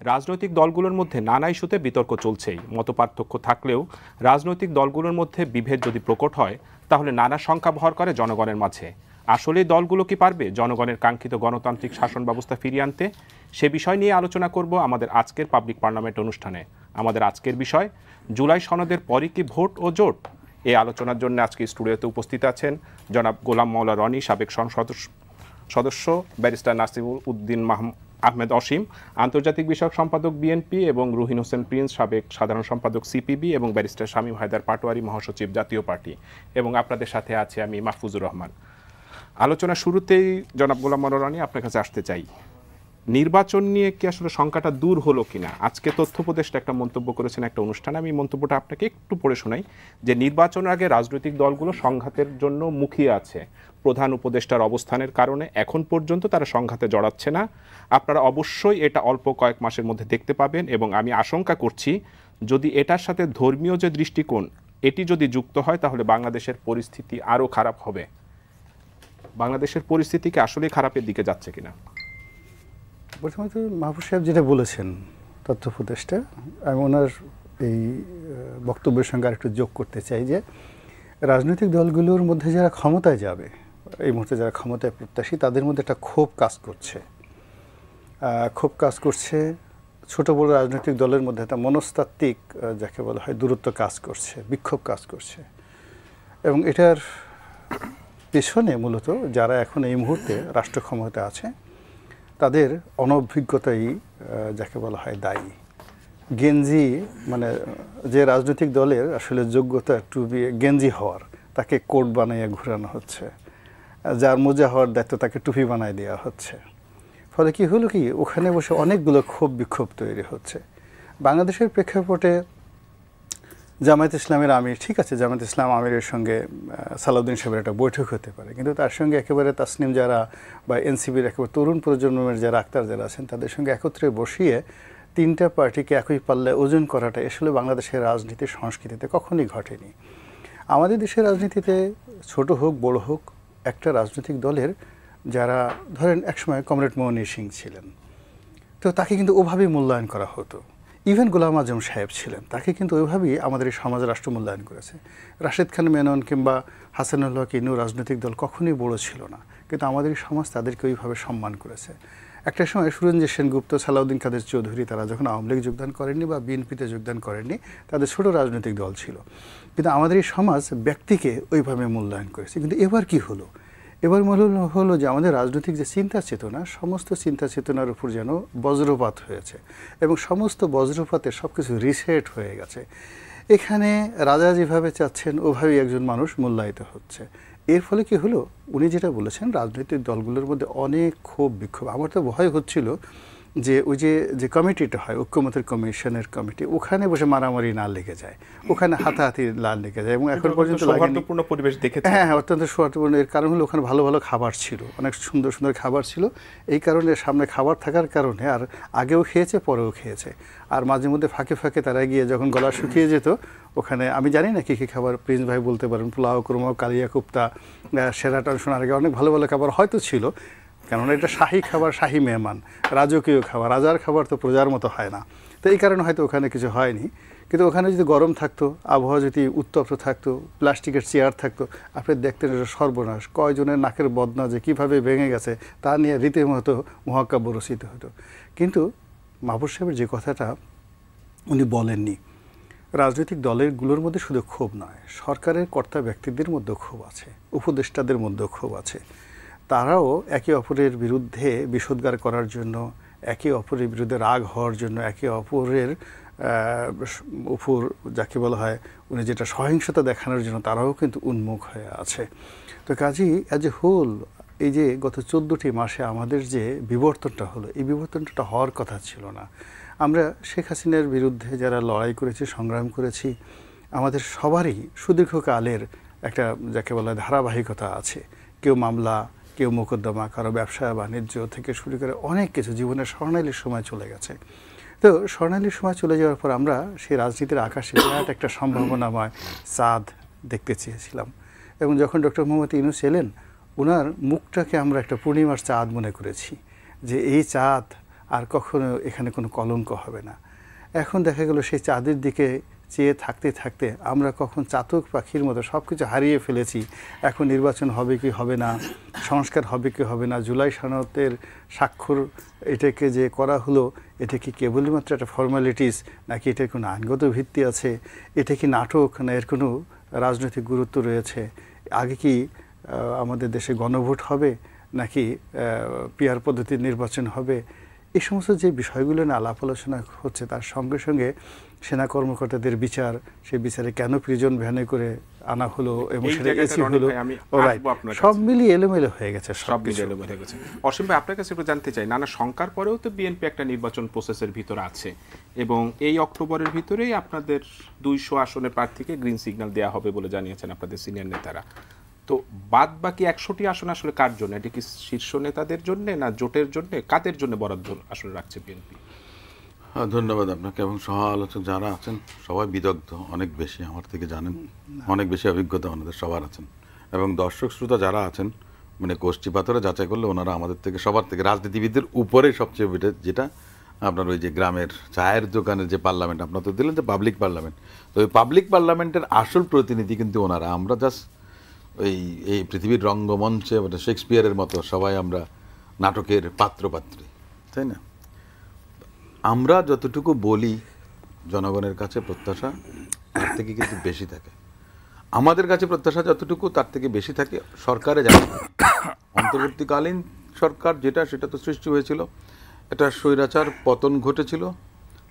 রাজনৈতিক দলগুলোর মধ্যে নানা ইস্যুতে বিতর্ক চলছেই। মতপার্থক্য থাকলেও রাজনৈতিক দলগুলোর মধ্যে বিভেদ যদি প্রকট হয় তাহলে নানা শঙ্কা ভর করে জনগণের মাঝে। আসলে দলগুলো কি পারবে জনগণের কাঙ্ক্ষিত গণতান্ত্রিক শাসন ব্যবস্থা ফিরিয়ে আনতে? সে বিষয় নিয়ে আলোচনা করব আমাদের আজকের পাবলিক পার্লামেন্ট অনুষ্ঠানে। আমাদের আজকের বিষয়, জুলাই সনদের পরই কি ভোট ও জোট? এই আলোচনার জন্য আজকে স্টুডিওতে উপস্থিত আছেন জনাব গোলাম মাওলা রনি, সাবেক সংসদ সদস্য, ব্যারিস্টার নাসিরুল উদ্দিন আহমেদ অসীম, আন্তর্জাতিক বিষয়ক সম্পাদক বিএনপি, এবং রুহিন হোসেন প্রিন্স, সাবেক সাধারণ সম্পাদক সিপিবি, এবং ব্যারিস্টার শামীম হায়দার পাটোয়ারি, মহাসচিব জাতীয় পার্টি। এবং আপনাদের সাথে আছে আমি মাহফুজুর রহমান। আলোচনা শুরুতেই জনাব গোলাম মাওলা রনি, আপনার কাছে আসতে চাই, নির্বাচন নিয়ে কি আসলে শঙ্কাটা দূর হলো কিনা? আজকে তথ্য উপদেষ্টা একটা মন্তব্য করেছেন একটা অনুষ্ঠানে, আমি মন্তব্যটা আপনাকে একটু পড়ে শোনাই। যে নির্বাচনের আগে রাজনৈতিক দলগুলো সংঘাতের জন্য মুখিয়ে আছে, প্রধান উপদেষ্টার অবস্থানের কারণে এখন পর্যন্ত তারা সংঘাতে জড়াচ্ছে না। আপনারা অবশ্যই এটা অল্প কয়েক মাসের মধ্যে দেখতে পাবেন, এবং আমি আশঙ্কা করছি যদি এটার সাথে ধর্মীয় যে দৃষ্টিকোণ এটি যদি যুক্ত হয় তাহলে বাংলাদেশের পরিস্থিতি আরও খারাপ হবে। বাংলাদেশের পরিস্থিতি কি আসলে খারাপের দিকে যাচ্ছে কিনা? প্রথমত মাহফুজ সাহেব যেটা বলেছেন তথ্য উপদেষ্টা, আমি ওনার এই বক্তব্যের সঙ্গে আরেকটু যোগ করতে চাই যে রাজনৈতিক দলগুলোর মধ্যে যারা ক্ষমতায় যাবে, এই মুহূর্তে যারা ক্ষমতায় প্রত্যাশী, তাদের মধ্যে একটা ক্ষোভ কাজ করছে। ছোট বড় রাজনৈতিক দলের মধ্যে একটা মনস্তাত্ত্বিক যাকে বলা হয় দূরত্ব কাজ করছে, বিক্ষোভ কাজ করছে। এবং এটার পেছনে মূলত যারা এখন এই মুহূর্তে রাষ্ট্র ক্ষমতায় আছে তাদের অনভিজ্ঞতাই যাকে বলা হয় দায়ী। গেঞ্জি মানে যে রাজনৈতিক দলের আসলে যোগ্যতা একটু গেঞ্জি হওয়ার, তাকে কোট বানাইয়া ঘুরানো হচ্ছে। যার মোজা হওয়ার দায়িত্ব তাকে টুপি বানাই দেওয়া হচ্ছে। ফলে কি হলো কি, ওখানে বসে অনেকগুলো ক্ষোভ বিক্ষোভ তৈরি হচ্ছে। বাংলাদেশের প্রেক্ষাপটে জামায়াত ইসলামের আমির, ঠিক আছে, জামায়াত ইসলাম আমিরের সঙ্গে সালাউদ্দিন সাহেবের একটা বৈঠক হতে পারে, কিন্তু তার সঙ্গে একেবারে তাসনিম যারা বা এনসিবির একেবারে তরুণ প্রজন্মের যারা আক্তার যারা আছেন তাদের সঙ্গে একত্রে বসিয়ে তিনটা পার্টিকে একই পাল্লায় ওজন করাটা আসলে বাংলাদেশের রাজনীতির সংস্কৃতিতে কখনোই ঘটেনি। আমাদের দেশের রাজনীতিতে ছোট হোক বড় হোক, একটা রাজনৈতিক দলের যারা ধরেন একসময় কমরেড মোহনী সিং ছিলেন, তো তাকে কিন্তু ওভাবেই মূল্যায়ন করা হতো। ইভেন গোলাম আজম সাহেব ছিলেন, তাকে কিন্তু ওইভাবেই আমাদের এই সমাজ রাষ্ট্র মূল্যায়ন করেছে। রাশেদ খান মেনন কিংবা হাসানুল্লাহ কিনু রাজনৈতিক দল কখনোই বড় ছিল না, কিন্তু আমাদের এই সমাজ তাদেরকে ওইভাবে সম্মান করেছে। একটা সময় সুরঞ্জিত সেনগুপ্ত, সালাউদ্দিন কাদের চৌধুরী, তারা যখন আওয়ামী লীগ যোগদান করেননি বা বিএনপিতে যোগদান করেননি, তাদের ছোট রাজনৈতিক দল ছিল, কিন্তু আমাদের এই সমাজ ব্যক্তিকে ওইভাবে মূল্যায়ন করেছে। কিন্তু এবার কি হলো, এবার হলো যে আমাদের রাজনৈতিক যে চিন্তা চেতনা, সমস্ত চিন্তা চেতনার উপর যেন বজ্রপাত হয়েছে, এবং সমস্ত বজ্রপাতে সব কিছু রিসেট হয়ে গেছে। এখানে রাজা যেভাবে চাচ্ছেন ওভাবেই একজন মানুষ মূল্যায়িত হচ্ছে। এর ফলে কি হলো, উনি যেটা বলেছেন রাজনৈতিক দলগুলোর মধ্যে অনেক ক্ষোভ বিক্ষোভ। আমার তো ভয় হচ্ছিল যে ওই যে কমিটিটা হয়, ঐক্যমতের কমিশনের কমিটি, ওখানে বসে মারামারি না লেগে যায়, ওখানে হাতাহাতি না লেগে যায়। এবং এখন পর্যন্ত সৌহার্দ্যপূর্ণ পরিবেশ দেখেছি। হ্যাঁ, অত্যন্ত সৌহার্দ্যপূর্ণ। এর কারণ হলো ওখানে ভালো ভালো খাবার ছিল, অনেক সুন্দর সুন্দর খাবার ছিল। এই কারণে সামনে খাবার থাকার কারণে আর আগেও খেয়েছে, পরেও খেয়েছে। আর মাঝে মধ্যে ফাঁকে ফাঁকে তারা গিয়ে যখন গলা শুকিয়ে যেত, ওখানে আমি জানি না কী কী খাবার, প্রিন্স ভাই বলতে পারেন, পোলাও, কুরমা, কালিয়া কোপ্তা, সেরাটন, সোনার আগে অনেক ভালো ভালো খাবার হয়তো ছিল, কেননা এটা শাহী খাবার, শাহী মেহমান, রাজকীয় খাবার। রাজার খাবার তো প্রজার মতো হয় না, তো এই কারণে হয়তো ওখানে কিছু হয়নি। কিন্তু ওখানে যদি গরম থাকতো, আবহাওয়া যদি উত্তপ্ত থাকতো, প্লাস্টিকের চেয়ার থাকতো, আপনি দেখতেন এটা সর্বনাশ, কয়জনের নাকের বদনা যে কীভাবে ভেঙে গেছে তা নিয়ে রীতিমতো মহাকাব্য রচিত হতো। কিন্তু মাহফুজ সাহেবের যে কথাটা উনি বলেননি, রাজনৈতিক দলগুলোর মধ্যে শুধু ক্ষোভ নয়, সরকারের কর্তা ব্যক্তিদের মধ্যেও ক্ষোভ আছে, উপদেষ্টাদের মধ্যেও ক্ষোভ আছে। তারাও একে অপরের বিরুদ্ধে বিষোদ্গার করার জন্য, একে অপরের বিরুদ্ধে রাগ হওয়ার জন্য, একে অপরের উপর যাকে বলা হয় উনি যেটা সহিংসতা দেখানোর জন্য তারাও কিন্তু উন্মুখ হয়ে আছে। তো কাজেই অ্যাজ এ হোল এই যে গত 14টি মাসে আমাদের যে বিবর্তনটা হলো, এই বিবর্তনটা হওয়ার কথা ছিল না। আমরা শেখ হাসিনার বিরুদ্ধে যারা লড়াই করেছি, সংগ্রাম করেছি, আমাদের সবারই সুদীর্ঘকালের একটা যাকে বলা ধারাবাহিকতা আছে। কেউ মামলা, কেউ মোকদ্দমা, কারো ব্যবসা বাণিজ্য থেকে শুরু করে অনেক কিছু, জীবনের স্বর্ণালীর সময় চলে গেছে। তো স্বর্ণালীর সময় চলে যাওয়ার পর আমরা সেই রাজনীতির আকাশে বিরাট একটা সম্ভাবনাময় চাঁদ দেখতে চেয়েছিলাম। এবং যখন ডক্টর মোহাম্মদ ইউনূস এলেন, ওনার মুখটাকে আমরা একটা পূর্ণিমার চাঁদ মনে করেছি, যে এই চাঁদ আর কখনো এখানে কোনো কলঙ্ক হবে না। এখন দেখা গেল সেই চাঁদের দিকে চেয়ে থাকতে থাকতে আমরা কখন চাতক পাখির মতো সব কিছু হারিয়ে ফেলেছি। এখন নির্বাচন হবে কি হবে না, সংস্কার হবে কি হবে না, জুলাই সনদের স্বাক্ষর এটাকে যে করা হলো, এটা কি কেবলমাত্র একটা ফর্মালিটিস নাকি এটার কোনো আইনগত ভিত্তি আছে, এটা কি নাটক না এর কোনো রাজনৈতিক গুরুত্ব রয়েছে, আগে কি আমাদের দেশে গণভোট হবে নাকি পিআর পদ্ধতির নির্বাচন হবে, এই সমস্ত যে বিষয়গুলো নিয়ে আলাপ আলোচনা হচ্ছে তার সঙ্গে সঙ্গে সেনা কর্মকর্তাদের বিচার, সেই বিচারে কেন প্রিজন ভ্যানে করে আনা হলো এবং সেটা এসি হলো, সব মিলিয়ে এলোমেলো হয়ে গেছে। সব মিলিয়ে এলোমেলো হয়ে গেছে। অসীম ভাই, আপনার কাছে একটু জানতে চাই, নানা শঙ্কার পরেও তো বিএনপি একটা নির্বাচন প্রসেসের ভিতরে আছে এবং এই অক্টোবরের ভিতরেই আপনাদের 200 আসনের প্রার্থীকে গ্রিন সিগন্যাল দেওয়া হবে বলে জানিয়েছেন আপনাদের সিনিয়র নেতারা। তো বাদ বাকি 100টি আসন আসলে কার জন্য? এটা কি শীর্ষ নেতাদের জন্য না জোটের জন্য, কাদের জন্য বরাদ্দ আসলে রাখছে বিএনপি? ধন্যবাদ আপনাকে এবং সহ আলোচক যারা আছেন সবাই বিদগ্ধ, অনেক বেশি আমার থেকে জানেন, অনেক বেশি অভিজ্ঞতা ওনাদের সবার আছেন এবং দর্শক শ্রোতা যারা আছেন মানে গোষ্ঠী পাথরে যাচাই করলে ওনারা আমাদের থেকে সবার থেকে রাজনীতিবিদদের উপরে সবচেয়ে বেটে, যেটা আপনার ওই যে গ্রামের চায়ের দোকানের যে পার্লামেন্ট আপনার তো দিলেন যে পাবলিক পার্লামেন্ট, তো ওই পাবলিক পার্লামেন্টের আসল প্রতিনিধি কিন্তু ওনারা। আমরা জাস্ট এই পৃথিবীর রঙ্গমঞ্চে শেক্সপিয়ারের মতো সবাই আমরা নাটকের পাত্রপাত্রী, তাই না? আমরা যতটুকু বলি জনগণের কাছে প্রত্যাশা তার থেকে কিন্তু বেশি থাকে, আমাদের কাছে প্রত্যাশা যতটুকু তার থেকে বেশি থাকে সরকারে। জানি অন্তর্বর্তীকালীন সরকার যেটা, সেটা তো সৃষ্টি হয়েছিল, এটা স্বৈরাচার পতন ঘটেছিল,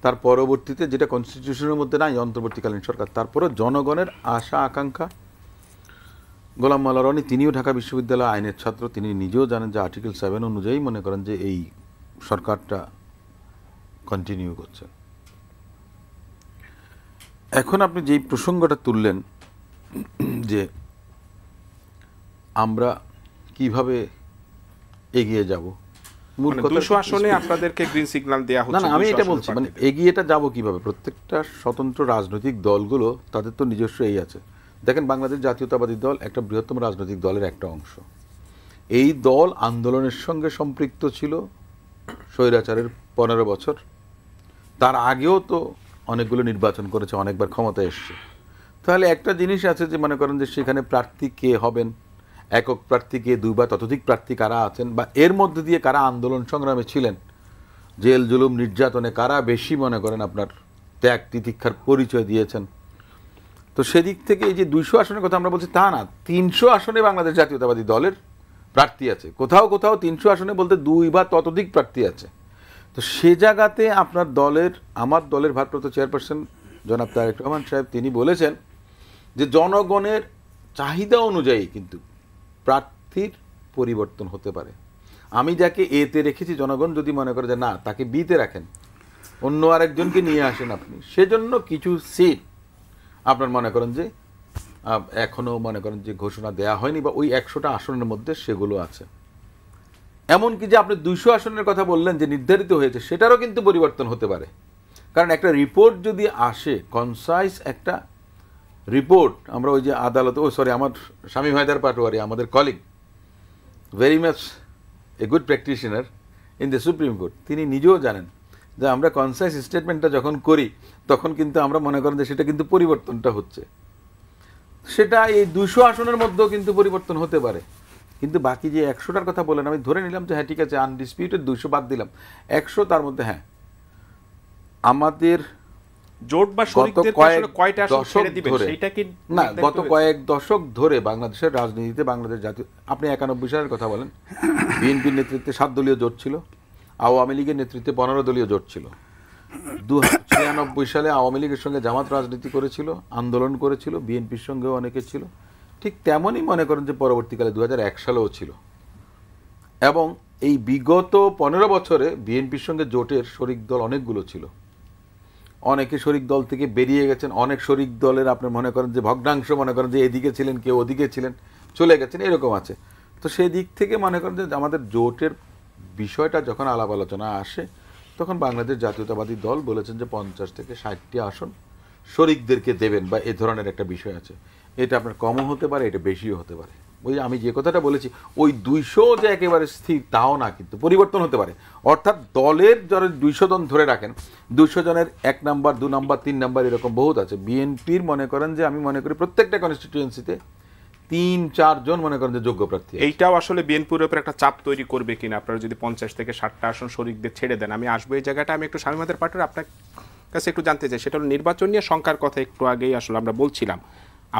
তার পরবর্তীতে যেটা কনস্টিটিউশনের মধ্যে নাই অন্তর্বর্তীকালীন সরকার, তারপরে জনগণের আশা আকাঙ্ক্ষা। গোলাম মাওলা রনি তিনিও ঢাকা বিশ্ববিদ্যালয় আইনের ছাত্র, তিনি নিজেও জানেন যে আর্টিকেল 7 অনুযায়ী মনে করেন যে এই সরকারটা কন্টিনিউ করছে। এখন আপনি যেই প্রসঙ্গটা তুললেন যে আমরা কিভাবে এগিয়ে যাব, মূল কথা 200 আসনে আপনাদেরকে গ্রিন সিগন্যাল দেয়া হচ্ছে। না, আমি এটা বলছি মানে এগিয়েটা যাব কিভাবে। প্রত্যেকটা স্বতন্ত্র রাজনৈতিক দলগুলো তাদের তো নিজস্ব এই আছে। দেখেন, বাংলাদেশ জাতীয়তাবাদী দল একটা বৃহত্তম রাজনৈতিক দলের একটা অংশ। এই দল আন্দোলনের সঙ্গে সম্পৃক্ত ছিল স্বৈরাচারের 15 বছর, তার আগেও তো অনেকগুলো নির্বাচন করেছে, অনেকবার ক্ষমতায় এসছে। তাহলে একটা জিনিস আছে যে মনে করেন যে সেখানে প্রার্থী কে হবেন, একক প্রার্থী কে, 2 বা ততোধিক প্রার্থী কারা আছেন, বা এর মধ্যে দিয়ে কারা আন্দোলন সংগ্রামে ছিলেন, জেল জুলুম নির্যাতনে কারা বেশি মনে করেন আপনার ত্যাগ তিতিক্ষার পরিচয় দিয়েছেন। তো সেদিক থেকে এই যে 200 আসনের কথা আমরা বলছি তা না, 300 আসনে বাংলাদেশ জাতীয়তাবাদী দলের প্রার্থী আছে, কোথাও কোথাও 300 আসনে বলতে 2 বা ততোধিক প্রার্থী আছে। তো সে জায়গাতে আপনার দলের, আমার দলের ভারপ্রাপ্ত চেয়ারপারসন জনাব তারেক রহমান সাহেব তিনি বলেছেন যে জনগণের চাহিদা অনুযায়ী কিন্তু প্রার্থীর পরিবর্তন হতে পারে। আমি যাকে এতে রেখেছি, জনগণ যদি মনে করে যে না তাকে বিতে রাখেন, অন্য আরেকজনকে নিয়ে আসেন আপনি, সেজন্য কিছু সিট আপনার মনে করেন যে এখনও মনে করেন যে ঘোষণা দেয়া হয়নি বা ওই 100টা আসনের মধ্যে সেগুলো আছে। এমনকি যে আপনি 200 আসনের কথা বললেন যে নির্ধারিত হয়েছে, সেটারও কিন্তু পরিবর্তন হতে পারে। কারণ একটা রিপোর্ট যদি আসে, কনসাইজ একটা রিপোর্ট, আমরা ওই যে আদালত, আমার শামীম হায়দার পাটোয়ারি আমাদের colleague, very much a good practitioner in the supreme court, তিনি নিজেও জানেন যে আমরা কনসাইজ স্টেটমেন্টটা যখন করি তখন কিন্তু আমরা মনে করেন যে সেটা কিন্তু পরিবর্তনটা হচ্ছে, সেটা এই 200 আসনের মধ্যেও কিন্তু পরিবর্তন হতে পারে। কিন্তু বাকি যে 100টার কথা বলেন, আমি ধরে নিলাম যে হ্যাঁ ঠিক আছে, আনডিসপিউটেড 200 বাদ দিলাম, 100 তার মধ্যে হ্যাঁ আমাদের জোট বা শরিকদের আসলে কয়টা আসন ছেড়ে দিবেন সেটা কি না, গত কয়েক দশক ধরে বাংলাদেশের রাজনীতিতে বাংলাদেশ জাতীয়, আপনি 91 সালের কথা বলেন, বিএনপির নেতৃত্বে 7 দলীয় জোট ছিল, আওয়ামী লীগের নেতৃত্বে 15 দলীয় জোট ছিল। 1996 সালে আওয়ামী লীগের সঙ্গে জামাত রাজনীতি করেছিল, আন্দোলন করেছিল, বিএনপির সঙ্গেও অনেকে ছিল। ঠিক তেমনই মনে করেন যে পরবর্তীকালে 2001 সালেও ছিল। এবং এই বিগত 15 বছরে বিএনপির সঙ্গে জোটের শরিক দল অনেকগুলো ছিল, অনেকে শরিক দল থেকে বেরিয়ে গেছেন, অনেক শরিক দলের আপনার মনে করেন যে ভগ্নাংশ মনে করেন যে এদিকে ছিলেন, কেউ ওদিকে ছিলেন, চলে গেছেন, এরকম আছে। তো সেই দিক থেকে মনে করেন যে আমাদের জোটের বিষয়টা যখন আলাপ আলোচনা আসে, তখন বাংলাদেশ জাতীয়তাবাদী দল বলেছেন যে 50 থেকে 60টি আসন শরিকদেরকে দেবেন বা এ ধরনের একটা বিষয় আছে। এটা আপনার কমও হতে পারে, এটা বেশিও হতে পারে। ওই আমি যে কথাটা বলেছি, ওই 200 যে একেবারে স্থির তাও না, কিন্তু পরিবর্তন হতে পারে। অর্থাৎ দলের যারা 200 জন ধরে রাখেন, 200 জনের 1 নাম্বার 2 নাম্বার 3 নাম্বার এরকম বহুত আছে। বিএনপির মনে করেন যে, আমি মনে করি প্রত্যেকটা কনস্টিটিউয়েন্সিতে 3-4 জন মনে করেন যে যোগ্য প্রার্থী। এইটাও আসলে বিএনপির উপর একটা চাপ তৈরি করবে কিনা, আপনারা যদি 50 থেকে 60টা আসন শরিকদের ছেড়ে দেন। আমি আসবো এই জায়গাটা, আমি একটু স্বামীমাদের পার্টির আপনার কাছে একটু জানতে চাই, সেটা হলো নির্বাচন নিয়ে শঙ্কার কথা একটু আগেই আসলে আমরা বলছিলাম।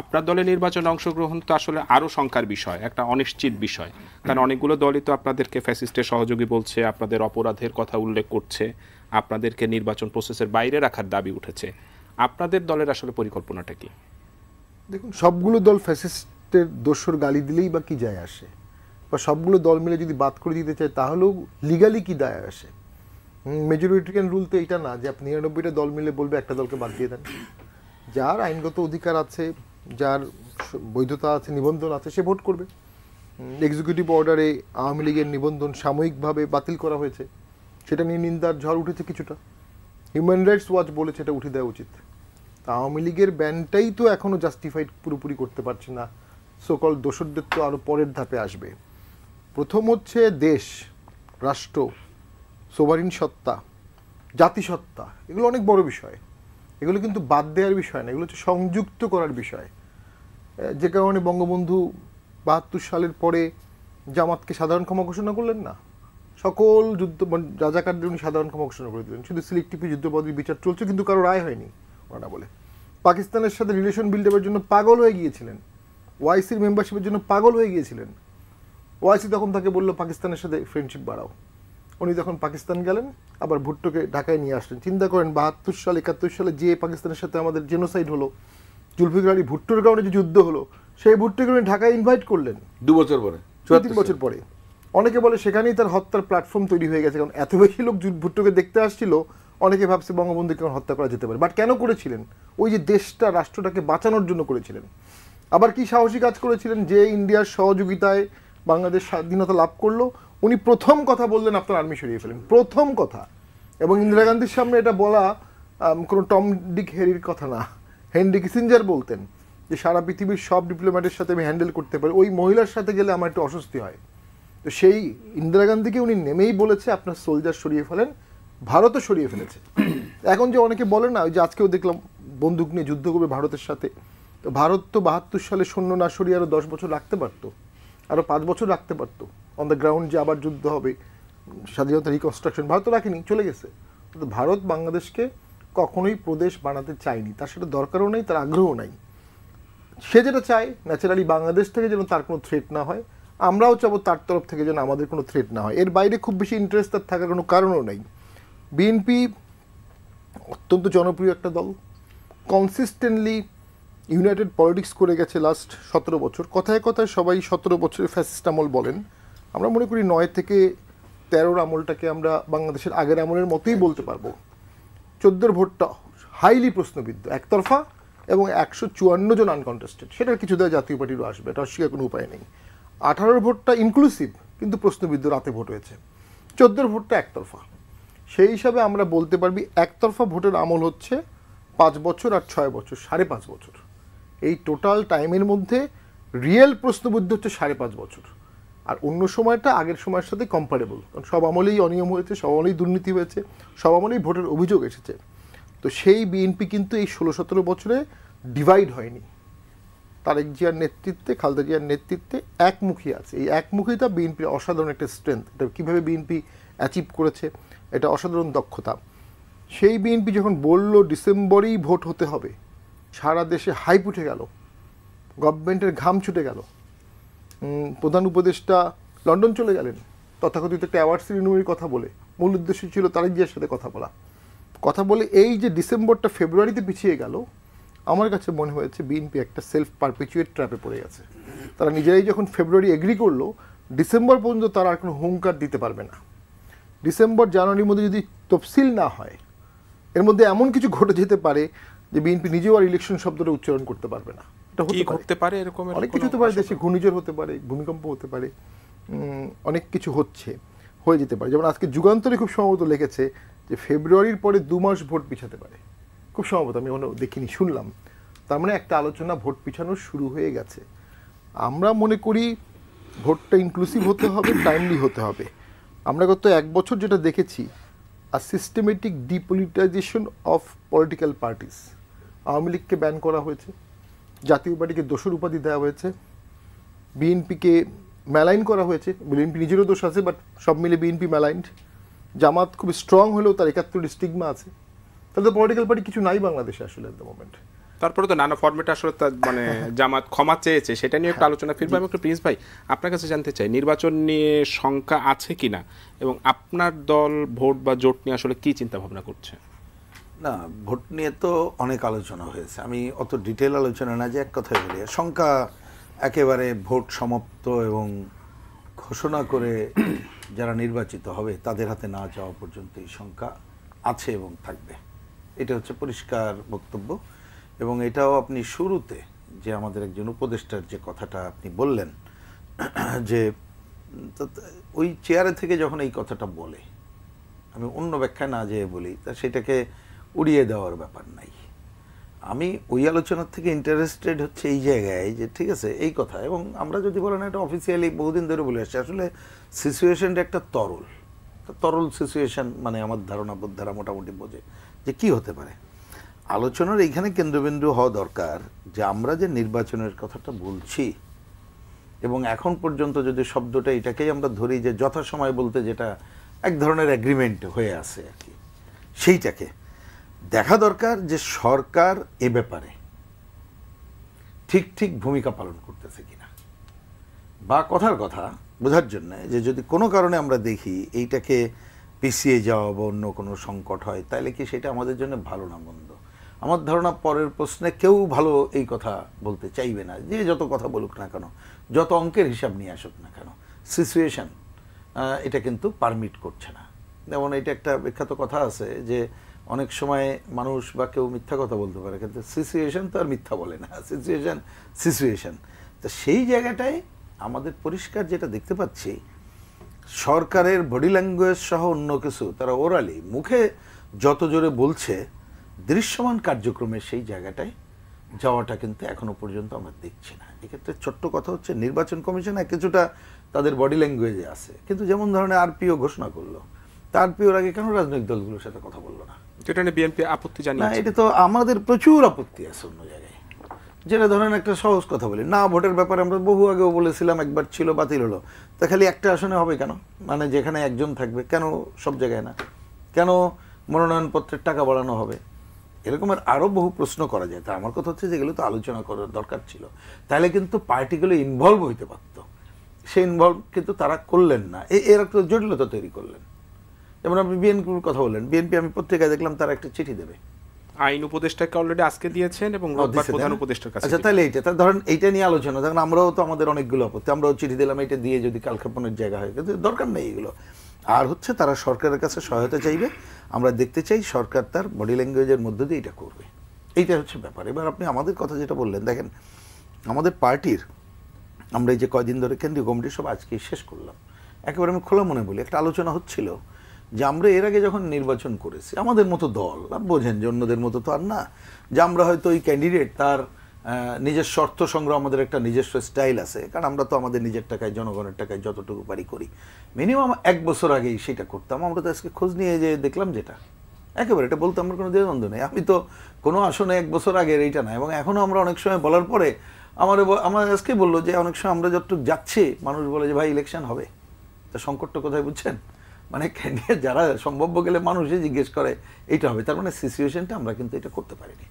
আপনার দলের নির্বাচনে অংশগ্রহণ তো আসলে আরও শঙ্কার বিষয়, একটা অনিশ্চিত বিষয়, কারণ অনেকগুলো দলই তো আপনাদেরকে ফ্যাসিস্টের সহযোগী বলছে, আপনাদের অপরাধের কথা উল্লেখ করছে, আপনাদেরকে নির্বাচন প্রসেসের বাইরে রাখার দাবি উঠেছে। আপনাদের দলের আসলে পরিকল্পনাটা কি? দেখুন, সবগুলো দল ফ্যাসিস্টের দোষর গালি দিলেই বা কি যায় আসে, বা সবগুলো দল মিলে যদি বাদ করে দিতে চায় তাহলেও লিগালি কি দায় আসে? মেজরিটেরিয়ান রুল তো এটা না যে আপনি 99টা দল মিলে বলবে একটা দলকে বাদ দিয়ে দেন। যার আইনগত অধিকার আছে, যার বৈধতা আছে, নিবন্ধন আছে, সে ভোট করবে। এক্সিকিউটিভ অর্ডারে আওয়ামী লীগের নিবন্ধন সাময়িকভাবে বাতিল করা হয়েছে, সেটা নিয়ে নিন্দার ঝড় উঠেছে কিছুটা। হিউম্যান রাইটস ওয়াচ বলেছে এটা উঠে দেওয়া উচিত। আওয়ামী লীগের ব্যানটাই তো এখনো জাস্টিফাইড পুরোপুরি করতে পারছে না, সকল দোষরদের তো আরো পরের ধাপে আসবে। প্রথম হচ্ছে দেশ, রাষ্ট্র, সোভারিন সত্তা, জাতিসত্তা, এগুলো অনেক বড় বিষয়। এগুলো কিন্তু বাদ দেওয়ার বিষয় না, এগুলো হচ্ছে সংযুক্ত করার বিষয়। যে কারণে বঙ্গবন্ধু 72 সালের পরে জামাতকে সাধারণ ক্ষমা ঘোষণা করলেন না, সকল যুদ্ধ রাজাকারদের উনি সাধারণ ক্ষমা ঘোষণা করে দিলেন। শুধু সিলেক্টিভ যুদ্ধপদের বিচার চলছে, কিন্তু কারো রায় হয়নি ওরা বলে। পাকিস্তানের সাথে রিলেশন বিল্ডআপের জন্য পাগল হয়ে গিয়েছিলেন, ওআইসির মেম্বারশিপের জন্য পাগল হয়ে গিয়েছিলেন। ওআইসি তখন তাকে বললো পাকিস্তানের সাথে ফ্রেন্ডশিপ বাড়াও। উনি তখন পাকিস্তান গেলেন, আবার ভুট্টোকে ঢাকায় নিয়ে আসলেন। চিন্তা করেন, 72 সাল 71 সালে যে পাকিস্তানের সাথে আমাদের জেনোসাইড হলো, জুলফিকার আলী ভুট্টোর কারণে যে যুদ্ধ হলো, সেই ভুট্টোকে উনি ঢাকায় ইনভাইট করলেন 2 বছর পরে, 3 বছর পরে। অনেকে বলে সেখানেই তার হত্যার প্ল্যাটফর্ম তৈরি হয়ে গেছে, কারণ এত বেশি লোক ভুট্টোকে দেখতে আসছিল, অনেকে ভাবছে বঙ্গবন্ধুকে হত্যা করা যেতে পারে। বাট কেন করেছিলেন? ওই যে দেশটা, রাষ্ট্রটাকে বাঁচানোর জন্য করেছিলেন। আবার কি সাহসী কাজ করেছিলেন, যে ইন্ডিয়ার সহযোগিতায় বাংলাদেশ স্বাধীনতা লাভ করলো, উনি প্রথম কথা বললেন আপনার আর্মি সরিয়ে ফেলেন, প্রথম কথা। এবং ইন্দিরা গান্ধীর সামনে এটা বলা কোনো টম ডিক হ্যারির কথা না, হেনরি কিসিঞ্জার বলতেন যে সারা পৃথিবীর সব ডিপ্লোম্যাটের সাথে আমি হ্যান্ডেল করতে পারি, ওই মহিলার সাথে গেলে আমার একটু অস্বস্তি হয়। তো সেই ইন্দিরা গান্ধীকে উনি নেমেই বলেছে আপনার সোলজার সরিয়ে ফেলেন, ভারতও সরিয়ে ফেলেছে। এখন যে অনেকে বলে না, ওই যে আজকেও দেখলাম বন্দুক নিয়ে যুদ্ধ করবে ভারতের সাথে, তো ভারত তো 72 সালে সৈন্য না সরিয়ে আরও 10 বছর রাখতে পারতো, আরও 5 বছর রাখতে পারতো অন দ্য গ্রাউন্ড, যে আবার যুদ্ধ হবে, স্বাধীনতা রিকনস্ট্রাকশন। ভারত রাখেনি, চলে গেছে। কিন্তু ভারত বাংলাদেশকে কখনোই প্রদেশ বানাতে চায়নি, তার সাথে দরকারও নেই, তার আগ্রহও নাই। সে যেটা চায় ন্যাচারালি বাংলাদেশ থেকে যেন তার কোনো থ্রেট না হয়, আমরাও চাবো তার তরফ থেকে যেন আমাদের কোনো থ্রেট না হয়। এর বাইরে খুব বেশি ইন্টারেস্ট তার থাকার কোনো কারণও নেই। বিএনপি অত্যন্ত জনপ্রিয় একটা দল, কনসিস্টেন্টলি ইউনাইটেড পলিটিক্স করে গেছে লাস্ট 17 বছর। কথায় কথায় সবাই 17 বছরের ফ্যাসিস্ট আমল বলেন, আমরা মনে করি 9 থেকে 13 আমলটাকে আমরা বাংলাদেশের আগের আমলের মতোই বলতে পারবো। 14 ভোটটা হাইলি প্রশ্নবিদ্ধ, একতরফা, এবং 154 জন আনকন্টেস্টেড, সেটার কিছু দেয় জাতীয় পার্টিরও আসবে, এটা অস্বীকার কোনো উপায় নেই। 18 ভোটটা ইনক্লুসিভ কিন্তু প্রশ্নবিদ্ধ, রাতে ভোট হয়েছে। 14 ভোটটা একতরফা। সেই হিসাবে আমরা বলতে পারবি একতরফা ভোটের আমল হচ্ছে 5 বছর আর 6 বছর, 5.5 বছর। এই টোটাল টাইমের মধ্যে রিয়েল প্রশ্নবিদ্ধ হচ্ছে 5.5 বছর। আর অন্য সময়টা আগের সময়ের সাথে কম্পারেবল, কারণ সব আমলেই অনিয়ম হয়েছে, সব আমলেই দুর্নীতি হয়েছে, সব আমলেই ভোটের অভিযোগ এসেছে। তো সেই বিএনপি কিন্তু এই 16-17 বছরে ডিভাইড হয়নি। তারেক জিয়ার নেতৃত্বে, খালেদা জিয়ার নেতৃত্বে একমুখী আছে। এই একমুখিতা বিএনপির অসাধারণ একটা স্ট্রেংথ। এটা কীভাবে বিএনপি অ্যাচিভ করেছে, এটা অসাধারণ দক্ষতা। সেই বিএনপি যখন বলল ডিসেম্বরেই ভোট হতে হবে, সারা দেশে হাইপ উঠে গেল, গভর্নমেন্টের ঘাম ছুটে গেল। প্রধান উপদেষ্টা লন্ডন চলে গেলেন তথাকথিত একটা অ্যাওয়ার্ড সেরিমনির কথা বলে। মূল উদ্দেশ্য ছিল তারেক জিয়ার সাথে কথা বলে। এই যে ডিসেম্বরটা ফেব্রুয়ারিতে পিছিয়ে গেল, আমার কাছে মনে হয়েছে বিএনপি একটা সেলফ পারপিচুয়েট ট্র্যাপে পড়ে গেছে। তারা নিজেরাই যখন ফেব্রুয়ারি এগ্রি করলো, ডিসেম্বর পর্যন্ত তারা আর কোনো হুঙ্কার দিতে পারবে না। ডিসেম্বর জানুয়ারির মধ্যে যদি তফসিল না হয়, এর মধ্যে এমন কিছু ঘটে যেতে পারে যে বিএনপি নিজেও আর ইলেকশন শব্দটা উচ্চারণ করতে পারবে না। এটা হতে পারে, এরকম অনেক কিছু হতে পারে, দেশে ঘূর্ণিঝড় হতে পারে, ভূমিকম্প হতে পারে, অনেক কিছু হয়ে যেতে পারে। যেমন আজকে যুগান্তরে খুব সম্ভবত লিখেছে যে ফেব্রুয়ারির পরে 2 মাস ভোট পিছাতে পারে, খুব সম্ভবত, আমি দেখিনি, শুনলাম। তার মানে একটা আলোচনা ভোট পিছানো শুরু হয়ে গেছে। আমরা মনে করি ভোটটা ইনক্লুসিভ হতে হবে, টাইমলি হতে হবে। আমরা গত 1 বছর যেটা দেখেছি, আর systematic depoliticization of political parties. Awami লীগকে ব্যান করা হয়েছে, জাতীয় পার্টিকে দোষর উপাধি দেওয়া হয়েছে, বিএনপিকে ম্যালাইন করা হয়েছে। বিএনপি নিজেরও দোষ আছে, বাট সব মিলে বিএনপি ম্যালাইন্ড। জামাত খুব স্ট্রং হলেও তার 71 স্টিগমা আছে। তাহলে পলিটিক্যাল পার্টি কিছু নাই বাংলাদেশে আসলে এট দ্য মোমেন্ট। তারপরে তো নানা ফরম্যাটে আসলে মানে জামাত ক্ষমা চেয়েছে, সেটা নিয়ে একটা আলোচনা ফিরবে। আমি একটু প্রিন্স ভাই আপনার কাছে জানতে চাই, নির্বাচন নিয়ে শঙ্কা আছে কিনা, এবং আপনার দল ভোট বা জোট নিয়ে আসলে কি চিন্তা ভাবনা করছে? না, ভোট নিয়ে তো অনেক আলোচনা হয়েছে, আমি অত ডিটেল আলোচনা না, যে এক কথায় বলি শঙ্কা একেবারে ভোট সমাপ্ত এবং ঘোষণা করে যারা নির্বাচিত হবে তাদের হাতে না যাওয়া পর্যন্ত এই শঙ্কা আছে এবং থাকবে। এটা হচ্ছে পরিষ্কার বক্তব্য। এবং এটাও আপনি শুরুতে যে আমাদের একজন উপদেষ্টার যে কথাটা আপনি বললেন, যে ওই চেয়ারে থেকে যখন এই কথাটা বলে, আমি অন্য ব্যাখ্যা না যেয়ে বলি, তা সেটাকে উড়িয়ে দেওয়ার ব্যাপার নাই। আমি ওই আলোচনার থেকে ইন্টারেস্টেড হচ্ছে এই জায়গায় যে ঠিক আছে এই কথা, এবং আমরা যদি বলেন এটা অফিসিয়ালি বহুদিন ধরে বলে আসছি, আসলে সিচুয়েশনটা একটা তরল সিচুয়েশন, মানে আমার ধারণা বোধারা মোটামুটি বোঝে যে কি হতে পারে। আলোচনার এইখানে কেন্দ্রবিন্দু হওয়া দরকার যে আমরা যে নির্বাচনের কথাটা বলছি, এবং এখন পর্যন্ত যদি শব্দটা এটাকেই আমরা ধরি যে যথাসময় বলতে যেটা এক ধরনের এগ্রিমেন্ট হয়ে আছে আর কি, সেইটাকে দেখা দরকার যে সরকার এ ব্যাপারে ঠিক ভূমিকা পালন করতেছে কিনা, বা কথার কথা বোঝার জন্য যে যদি কোনো কারণে আমরা দেখি এইটাকে পিছিয়ে যাওয়া বা অন্য কোনো সংকট হয়, তাহলে কি সেটা আমাদের জন্য ভালো না মন্দ। আমার ধারণা পরের প্রশ্নে কেউ ভালো এই কথা বলতে চাইবে না, যে যত কথা বলুক না কেন, যত অঙ্কের হিসাব নিয়ে আসুক না কেন, সিচুয়েশন এটা কিন্তু পারমিট করছে না। যেমন এটা একটা বিখ্যাত কথা আছে যে অনেক সময় মানুষ বা কেউ মিথ্যা কথা বলতে পারে, কিন্তু সিচুয়েশন তো আর মিথ্যা বলে না, সিচুয়েশন। তো সেই জায়গাটায় আমাদের পরিষ্কার যেটা দেখতে পাচ্ছি, সরকারের বডি ল্যাঙ্গুয়েজ সহ অন্য কিছু তারা ওরালি মুখে যত জোরে বলছে, দৃশ্যমান কার্যক্রমের সেই জায়গাটায় যাওয়াটা কিন্তু এখনো পর্যন্ত আমরা দেখছি না। এক্ষেত্রে ছোট্ট কথা হচ্ছে নির্বাচন কমিশনে কিছুটা তাদের বডি ল্যাঙ্গুয়েজে আছে, কিন্তু যেমন ধরনের আরপিও ঘোষণা করলো, তার আরপিওর আগে কেন রাজনৈতিক দলগুলোর সাথে কথা বললো না? এটা নিয়ে বিএনপি আপত্তি জানিয়েছে। না, এটা তো আমাদের প্রচুর আপত্তি আছে অন্য জায়গায়। যেটা ধরেন একটা সহজ কথা বলি, না ভোটের ব্যাপারে আমরা বহু আগেও বলেছিলাম, একবার ছিল বাতিল হলো, তা খালি একটা আসনে হবে কেন? মানে যেখানে একজন থাকবে কেন সব জায়গায় না? কেন মনোনয়নপত্রের টাকা বাড়ানো হবে? এরকমের আরও বহু প্রশ্ন করা যায়। তা আমার কথা হচ্ছে যেগুলো তো আলোচনা করার দরকার ছিল, তাহলে কিন্তু পার্টিগুলো ইনভলভ হইতে পারত। সে ইনভলভ কিন্তু তারা করলেন না, এর একটা জটিলতা তৈরি করলেন। যেমন আপনি বিএনপির কথা বললেন, বিএনপি আমি পত্রিকায় দেখলাম তারা একটা চিঠি দেবে, আইন উপদেষ্টাকে অলরেডি আজকে দিয়েছেন এবং রোববার প্রধান উপদেষ্টার কাছে। আচ্ছা, তাহলে এইটা ধরেন এইটা নিয়ে আলোচনা, দেখেন আমরাও তো আমাদের অনেকগুলো আপত্তি, আমরাও চিঠি দিলাম, এটা দিয়ে যদি কালক্ষেপণের জায়গা হয়, কিন্তু দরকার নেই এগুলো। আর হচ্ছে তারা সরকারের কাছে সহায়তা চাইবে, আমরা দেখতে চাই সরকার তার বডি ল্যাঙ্গুয়েজের মধ্য দিয়ে এটা করবে, এইটা হচ্ছে ব্যাপার। এবার আপনি আমাদের কথা যেটা বললেন, দেখেন আমাদের পার্টির আমরা এই যে কয়দিন ধরে কেন্দ্রীয় কমিটি সব আজকে শেষ করলাম, একেবারে আমি খোলা মনে বলি, একটা আলোচনা হচ্ছিল যে আমরা এর আগে যখন নির্বাচন করেছি আমাদের মতো দল, বোঝেন যে অন্যদের মতো তো আর না, যে আমরা হয়তো ওই ক্যান্ডিডেট তার নিজস্ব অর্থ সংগ্রহ, আমাদের একটা নিজস্ব স্টাইল আছে, কারণ আমরা তো আমাদের নিজের টাকায় জনগণের টাকায় যতটুকু পারি করি। মিনিমাম 1 বছর আগেই সেটা করতাম। আমরা তো আজকে খোঁজ নিয়ে যে দেখলাম যেটা একেবারে এটা বলতে আমার কোনো দ্বিধাদ্বন্দ্ব নেই। আমি তো কোনো আসনে 1 বছর আগের এইটা না, এবং এখনও আমরা অনেক সময় বলার পরে আমার আজকে বললো যে অনেক সময় আমরা যতটুকু যাচ্ছি মানুষ বলে যে ভাই ইলেকশন হবে, তা সংকটটা কোথায় বুঝছেন? মানে ক্যান্ডিডেট যারা সম্ভাব্য গেলে মানুষই জিজ্ঞেস করে এইটা হবে, তার মানে সিচুয়েশনটা আমরা কিন্তু এটা করতে পারিনি।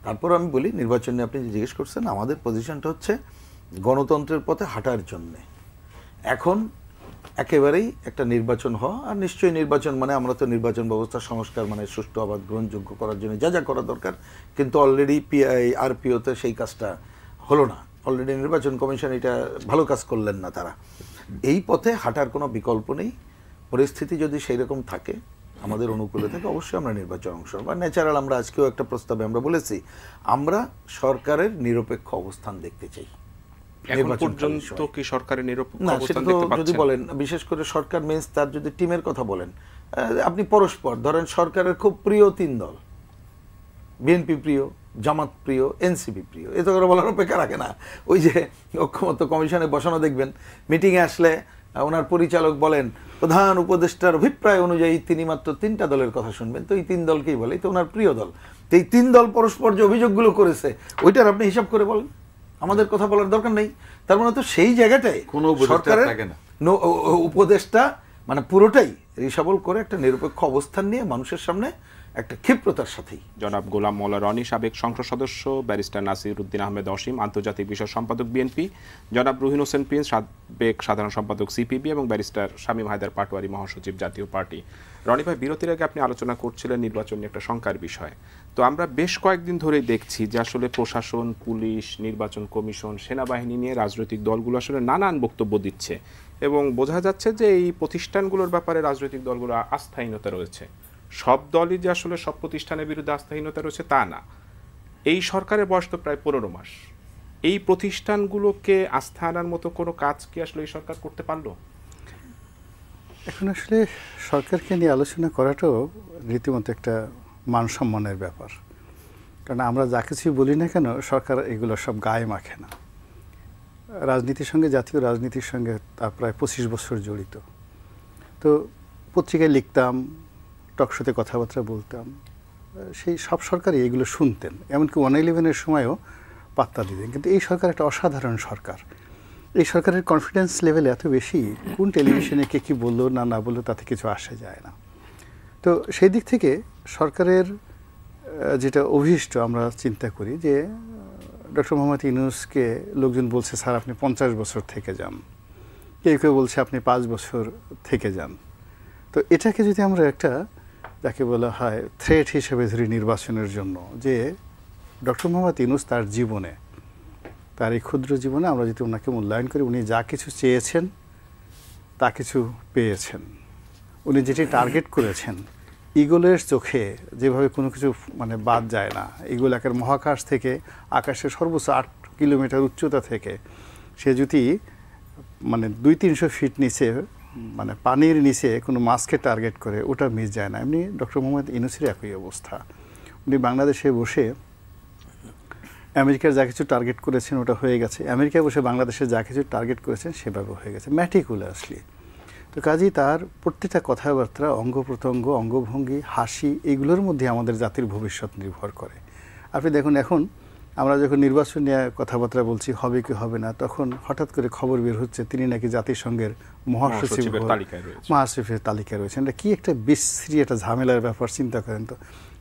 তারপর আমি বলি নির্বাচন নিয়ে আপনি যে জিজ্ঞেস করছেন, আমাদের পজিশনটা হচ্ছে গণতন্ত্রের পথে হাঁটার জন্যে এখন একেবারেই একটা নির্বাচন হওয়া, আর নিশ্চয়ই নির্বাচন মানে আমরা তো নির্বাচন ব্যবস্থা সংস্কার মানে সুষ্ঠু আবাদ গ্রহণযোগ্য করার জন্য যা যা করা দরকার, কিন্তু অলরেডি আরপিওতে সেই কাজটা হলো না। অলরেডি নির্বাচন কমিশন এটা ভালো কাজ করলেন না। তারা এই পথে হাঁটার কোনো বিকল্প নেই। পরিস্থিতি যদি সেই রকম থাকে, আমাদের অনুকূলে থাকে, অবশ্যই আমরা নির্বাচন অংশ বা ন্যাচারাল। আমরা আজকেও একটা প্রস্তাবে আমরা বলেছি আমরা সরকারের নিরপেক্ষ অবস্থান দেখতে চাই। এখন পর্যন্ত কি সরকারের নিরপেক্ষ না, অবস্থান সেটা দেখতে তো পাচ্ছেন? যদি বলেন, বিশেষ করে সরকার মিন্স তার যদি টিমের কথা বলেন, আপনি পরস্পর ধরেন সরকারের খুব প্রিয় 3 দল, বিএনপি প্রিয়, জামাত প্রিয়, এনসিপি প্রিয়, এ তো করে বলার অপেক্ষা রাখে না। ওই যে ঐক্যমত্য কমিশনে বসানো দেখবেন, মিটিংয়ে আসলে ওনার পরিচালক বলেন প্রধান উপদেষ্টার অভিপ্রায় অনুযায়ী তিনি মাত্র 3টা দলের কথা শুনবেন, তো এই 3 দলকেই বলে, তো ওনার প্রিয় দল। তো এই 3 দল পরস্পর যে অভিযোগগুলো করেছে ওইটার আপনি হিসাব করে বলেন, আমাদের কথা বলার দরকার নেই। তার মানে তো সেই জায়গাটায় কোনো উপদেষ্টা সরকারের থাকে না। উপদেষ্টা মানে পুরোটাই রিসাবল করে একটা নিরপেক্ষ অবস্থান নিয়ে মানুষের সামনে একটা ক্ষিপ্রতার সাথেই। জনাব গোলাম মোল্লা রনি, সাবেক সংসদ সদস্য, ব্যারিস্টার নাসির উদ্দিন আহমেদ অসীম, আন্তর্জাতিক বিষয় সম্পাদক বিএনপি, জনাব রুহিন হোসেন প্রিন্স, সাবেক সাধারণ সম্পাদক সিপিবি, এবং ব্যারিস্টার শামীম হায়দার পাটোয়ারি, মহাসচিব জাতীয় পার্টি। রনি ভাই, বিরতির আগে আপনি আলোচনা করছিলেন নির্বাচন নিয়ে একটা শঙ্কার বিষয়। তো আমরা বেশ কয়েকদিন ধরেই দেখছি যে আসলে প্রশাসন, পুলিশ, নির্বাচন কমিশন, সেনাবাহিনী নিয়ে রাজনৈতিক দলগুলো আসলে নানান বক্তব্য দিচ্ছে এবং বোঝা যাচ্ছে যে এই প্রতিষ্ঠানগুলোর ব্যাপারে রাজনৈতিক দলগুলো আস্থাহীনতা রয়েছে। সব দলই যে আসলে সব প্রতিষ্ঠানের বিরুদ্ধে আস্থাহীনতা রয়েছে তা না। এই সরকারের বয়স তো প্রায় 15 মাস। এই প্রতিষ্ঠানগুলোকে আস্থা আনার মতো কোনো কাজ কি আসলে এই সরকার করতে পারলো? এখন আসলে সরকারকে নিয়ে আলোচনা করাটাও রীতিমতো একটা মানসম্মানের ব্যাপার, কারণ আমরা যা কিছুই বলি না কেন সরকার এগুলো সব গায়ে মাখে না। রাজনীতির সঙ্গে, জাতীয় রাজনীতির সঙ্গে তা প্রায় 25 বছর জড়িত। তো পত্রিকায় লিখতাম, টকশোতে কথাবার্তা বলতাম, সেই সব সরকারই এগুলো শুনতেন, এমনকি 111-এর সময়ও পাত্তা দিতেন। কিন্তু এই সরকার একটা অসাধারণ সরকার। এই সরকারের কনফিডেন্স লেভেল এত বেশি, কোন টেলিভিশনে কে কী বললো না বললো তাতে কিছু আসে যায় না। তো সেই দিক থেকে সরকারের যেটা অভীষ্ট আমরা চিন্তা করি যে ডক্টর মোহাম্মদ ইউনূসকে লোকজন বলছে স্যার আপনি 50 বছর থেকে যান, কেউ কেউ বলছে আপনি 5 বছর থেকে যান। তো এটাকে যদি আমরা একটা যাকে বলা হয় থ্রেট হিসেবে ধরি নির্বাচনের জন্য, যে ডক্টর মোহাম্মদ ইউনূস তার জীবনে, তার এই ক্ষুদ্র জীবনে আমরা যদি ওনাকে মূল্যায়ন করি, উনি যা কিছু চেয়েছেন তা কিছু পেয়েছেন। উনি যেটি টার্গেট করেছেন, ইগলের চোখে যেভাবে কোনো কিছু মানে বাদ যায় না, ইগল একের মহাকাশ থেকে আকাশের সর্বোচ্চ 8 কিলোমিটার উচ্চতা থেকে সে যদি মানে 200-300 ফিট নিচে মানে পানির নিচে কোনো মাছকে টার্গেট করে, ওটা মিস যায় না। এমনি ডক্টর মোহাম্মদ ইউনূসের একই অবস্থা। উনি বাংলাদেশে বসে আমেরিকার যা কিছু টার্গেট করেছেন ওটা হয়ে গেছে, আমেরিকায় বসে বাংলাদেশে যা কিছু টার্গেট করেছেন সেভাবে হয়ে গেছে ম্যাটিকুলাসলি। তো কাজেই তার প্রত্যেকটা কথাবার্তা, অঙ্গ প্রত্যঙ্গ, অঙ্গভঙ্গি, হাসি, এগুলোর মধ্যে আমাদের জাতির ভবিষ্যৎ নির্ভর করে। আপনি দেখুন, এখন আমরা যখন নির্বাচন নিয়ে কথাবার্তা বলছি হবে কি হবে না, তখন হঠাৎ করে খবর বের হচ্ছে তিনি নাকি জাতিসংঘের মহাসচিবের তালিকায় রয়েছেন। এটা কি একটা বিশ্রী একটা ঝামেলার ব্যাপার, চিন্তা করেন তো।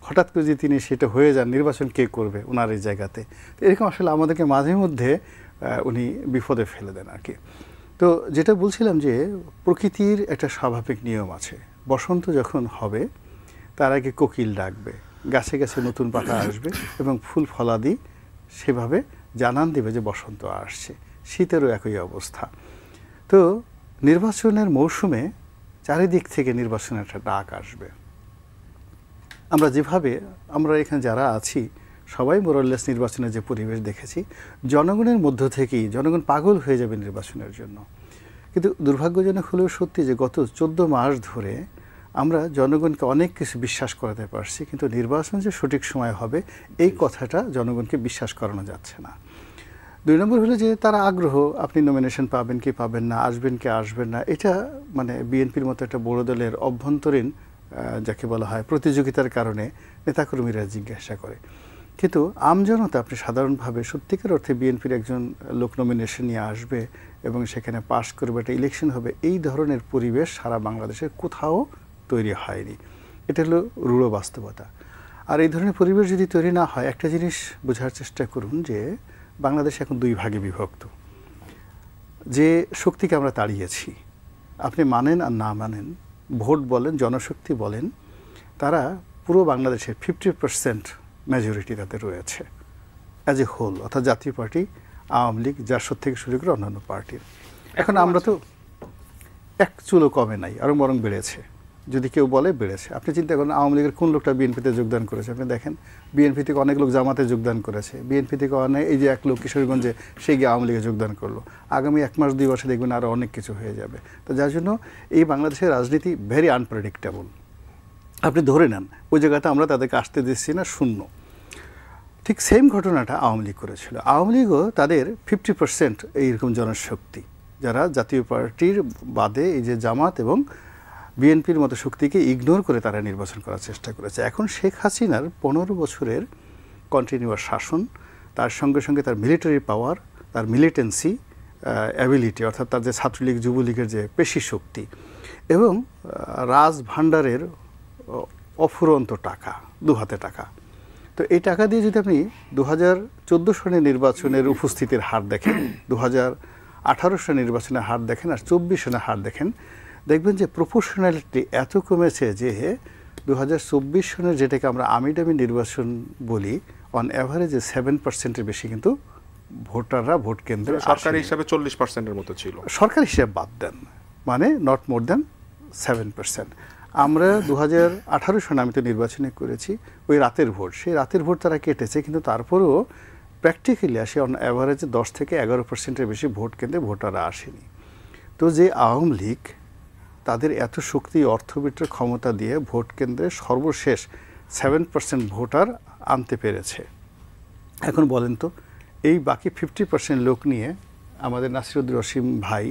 হঠাৎ করে যদি তিনি সেটা হয়ে যান, নির্বাচন কে করবে ওনার এই জায়গাতে? এরকম আসলে আমাদেরকে মাঝে মধ্যে উনি বিপদে ফেলে দেন আর কি। তো যেটা বলছিলাম যে প্রকৃতির একটা স্বাভাবিক নিয়ম আছে, বসন্ত যখন হবে তার আগে কোকিল ডাকবে, গাছে গাছে নতুন পাতা আসবে এবং ফুল ফলাদি সেভাবে জানান দেবে যে বসন্ত আসছে। শীতেরও একই অবস্থা। তো নির্বাচনের মৌসুমে চারিদিক থেকে নির্বাচনের একটা ডাক আসবে। আমরা যেভাবে আমরা এখানে যারা আছি সবাই মোরাললেস নির্বাচনের যে পরিবেশ দেখেছি, জনগণের মধ্য থেকেই জনগণ পাগল হয়ে যাবে নির্বাচনের জন্য। কিন্তু দুর্ভাগ্যজনক হলেও সত্যি যে গত 14 মাস ধরে আমরা জনগণকে অনেক কিছু বিশ্বাস করাতে পারছি, কিন্তু নির্বাচন যে সঠিক সময় হবে এই কথাটা জনগণকে বিশ্বাস করানো যাচ্ছে না। 2 নম্বর হলো যে তারা আগ্রহ, আপনি নমিনেশন পাবেন কি পাবেন না, আসবেন কি আসবেন না, এটা মানে বিএনপির মতো একটা বড় দলের অভ্যন্তরীণ যাকে বলা হয় প্রতিযোগিতার কারণে নেতাকর্মীরা জিজ্ঞাসা করে। কিন্তু আমজনতা, আপনি সাধারণভাবে সত্যিকার অর্থে বিএনপির একজন লোক নমিনেশন নিয়ে আসবে এবং সেখানে পাশ করবে, একটা ইলেকশন হবে, এই ধরনের পরিবেশ সারা বাংলাদেশের কোথাও তৈরি হয়নি। এটা হলো রূঢ় বাস্তবতা। আর এই ধরনের পরিবেশ যদি তৈরি না হয়, একটা জিনিস বোঝার চেষ্টা করুন যে বাংলাদেশ এখন 2 ভাগে বিভক্ত। যে শক্তিকে আমরা তাড়িয়েছি, আপনি মানেন আর না মানেন, ভোট বলেন, জনশক্তি বলেন, তারা পুরো বাংলাদেশের 50% মেজরিটি তাদের রয়েছে অ্যাজ এ হোল, অর্থাৎ জাতীয় পার্টি, আওয়ামী লীগ, জাসদ থেকে শুরু করে অন্যান্য পার্টির। এখন আমরা তো এক চুলও কমে নাই, আরও বরং বেড়েছে। যদি কেউ বলে বেড়েছে, আপনি চিন্তা করেন আওয়ামী লীগের কোন লোকটা বিএনপিতে যোগদান করেছে? আপনি দেখেন বিএনপি থেকে অনেক লোক জামাতে যোগদান করেছে, বিএনপি থেকে অনেক, এই যে এক লোক কিশোরগঞ্জে সে গিয়ে আওয়ামী লীগে যোগদান করলো। আগামী 1 মাস 2 মাসে দেখবেন আরও অনেক কিছু হয়ে যাবে। তো যার জন্য এই বাংলাদেশের রাজনীতি ভেরি আনপ্রেডিক্টেবল। আপনি ধরে নেন ওই জায়গাতে আমরা তাদেরকে আসতে দিচ্ছি না, শূন্য। ঠিক সেম ঘটনাটা আওয়ামী লীগ করেছিল। আওয়ামী লীগও তাদের 50% এইরকম জনশক্তি, যারা জাতীয় পার্টির বাদে এই যে জামাত এবং বিএনপির মতো শক্তিকে ইগনোর করে তারা নির্বাচন করার চেষ্টা করেছে। এখন শেখ হাসিনার 15 বছরের কন্টিনিউয়াস শাসন, তার সঙ্গে সঙ্গে তার মিলিটারি পাওয়ার, তার মিলিটেন্সি অ্যাবিলিটি, অর্থাৎ তার যে ছাত্রলীগ যুবলীগের যে পেশি শক্তি, এবং রাজ ভাণ্ডারের অফুরন্ত টাকা, দুহাতে টাকা। তো এই টাকা দিয়ে যদি আপনি 2014 সনের নির্বাচনের উপস্থিতির হার দেখেন, 2018 সনের নির্বাচনের হার দেখেন, আর 24 সনের হার দেখেন, দেখবেন যে প্রপোর্শনালিটি এত কমেছে যে 2024 সনের যেটাকে আমরা আমিডামি নির্বাচন বলি, অন অ্যাভারেজে 7%-এর বেশি কিন্তু ভোটাররা ভোট কেন্দ্রে সরকারি হিসাবে 40%-এর মতো ছিল। সরকারি হিসাব বাদ দেন, মানে নট মোর দ্যান 7%। আমরা 2018 সনে আমি তো নির্বাচনে করেছি, ওই রাতের ভোট, সেই রাতের ভোট তারা কেটেছে, কিন্তু তারপরেও প্র্যাকটিক্যালি আসে অন অ্যাভারেজে 10 থেকে 11%-এর বেশি ভোট কেন্দ্রে ভোটাররা আসেনি। তো যে আওয়ামী লীগ তাদের এত শক্তি, অর্থবিত্তের ক্ষমতা দিয়ে ভোট কেন্দ্রে সর্বশেষ 7% ভোটার আনতে পেরেছে। এখন বলেন তো, এই বাকি 50% লোক নিয়ে আমাদের নাসিরউদ্দিন রশিদ ভাই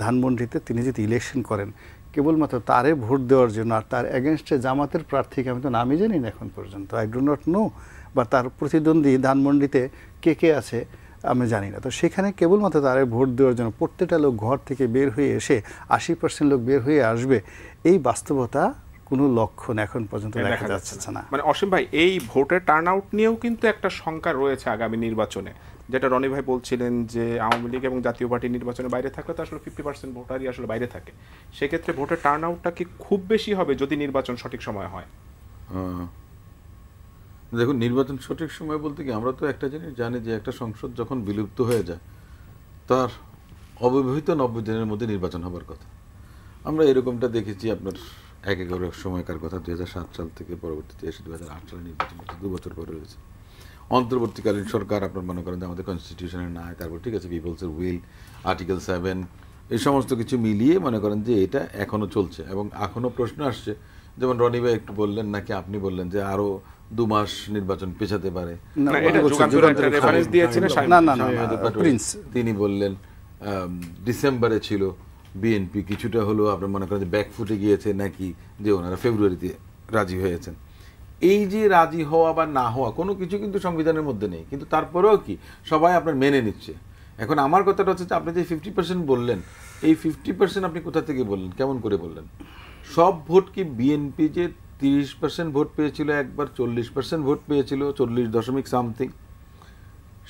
ধানমন্ডিতে তিনি যদি ইলেকশন করেন, কেবলমাত্র তারে ভোট দেওয়ার জন্য, আর তার এগেনস্টে জামাতের প্রার্থীকে আমি তো নামই জানি না এখন পর্যন্ত, আই ডু নট নো, বা তার প্রতিদ্বন্দ্বী ধানমন্ডিতে কে কে আছে আমি জানি না। তো সেখানে কেবলমাত্র তারে ভোট দেওয়ার জন্য প্রত্যেকটা লোক ঘর থেকে বের হয়ে এসে 80% লোক বের হয়ে আসবে, এই বাস্তবতা কোনো লক্ষণ এখন পর্যন্ত দেখা যাচ্ছে না। মানে অসীম ভাই, এই ভোটের টার্ন আউট নিয়েও কিন্তু একটা শঙ্কা রয়েছে আগামী নির্বাচনে, যেটা রনি ভাই বলছিলেন যে আওয়ামী লীগ এবং জাতীয় পার্টি নির্বাচনের বাইরে থাকলে তো আসলে 50% ভোটারই আসলে বাইরে থাকে। সেক্ষেত্রে ভোটের টার্ন আউটটা কি খুব বেশি হবে যদি নির্বাচন সঠিক সময় হয়? দেখুন, নির্বাচন সঠিক সময় বলতে কি, আমরা তো একটা জিনিস জানি যে একটা সংসদ যখন বিলুপ্ত হয়ে যায় তার অব্যবহিত 90 দিনের মধ্যে নির্বাচন হবার কথা। আমরা এরকমটা দেখেছি আপনার এক সময়কার কথা, 2007 সাল থেকে পরবর্তীতে এসে 2008 সালে নির্বাচন হচ্ছে, 2 বছর পরে রয়েছে। অন্তর্বর্তীকালীন সরকার আপনার মনে করেন যে আমাদের কনস্টিটিউশনের নাই, তারপর ঠিক আছে পিপলসের উইল, আর্টিকেল 7, এই সমস্ত কিছু মিলিয়ে মনে করেন যে এটা এখনো চলছে। এবং এখনো প্রশ্ন আসছে, যেমন রনি ভাই একটু বললেন, নাকি আপনি বললেন যে আরো 2 মাস নির্বাচন পেছাতে পারে, তিনি বললেন ডিসেম্বরে ছিল বিএনপি, কিছুটা হলো আপনার মনে করেন যে ব্যাকফুটে গিয়েছে নাকি, যে ওনারা ফেব্রুয়ারিতে রাজি হয়েছেন। এই যে রাজি হওয়া বা না হওয়া কোনো কিছু কিন্তু সংবিধানের মধ্যে নেই, কিন্তু তারপরেও কি সবাই আপনার মেনে নিচ্ছে। এখন আমার কথাটা হচ্ছে যে আপনি যে 50% বললেন, এই 50% আপনি কোথা থেকে বললেন, কেমন করে বললেন? সব ভোট কি বিএনপি যে 30% ভোট পেয়েছিল, একবার 40% ভোট পেয়েছিল, 40.something,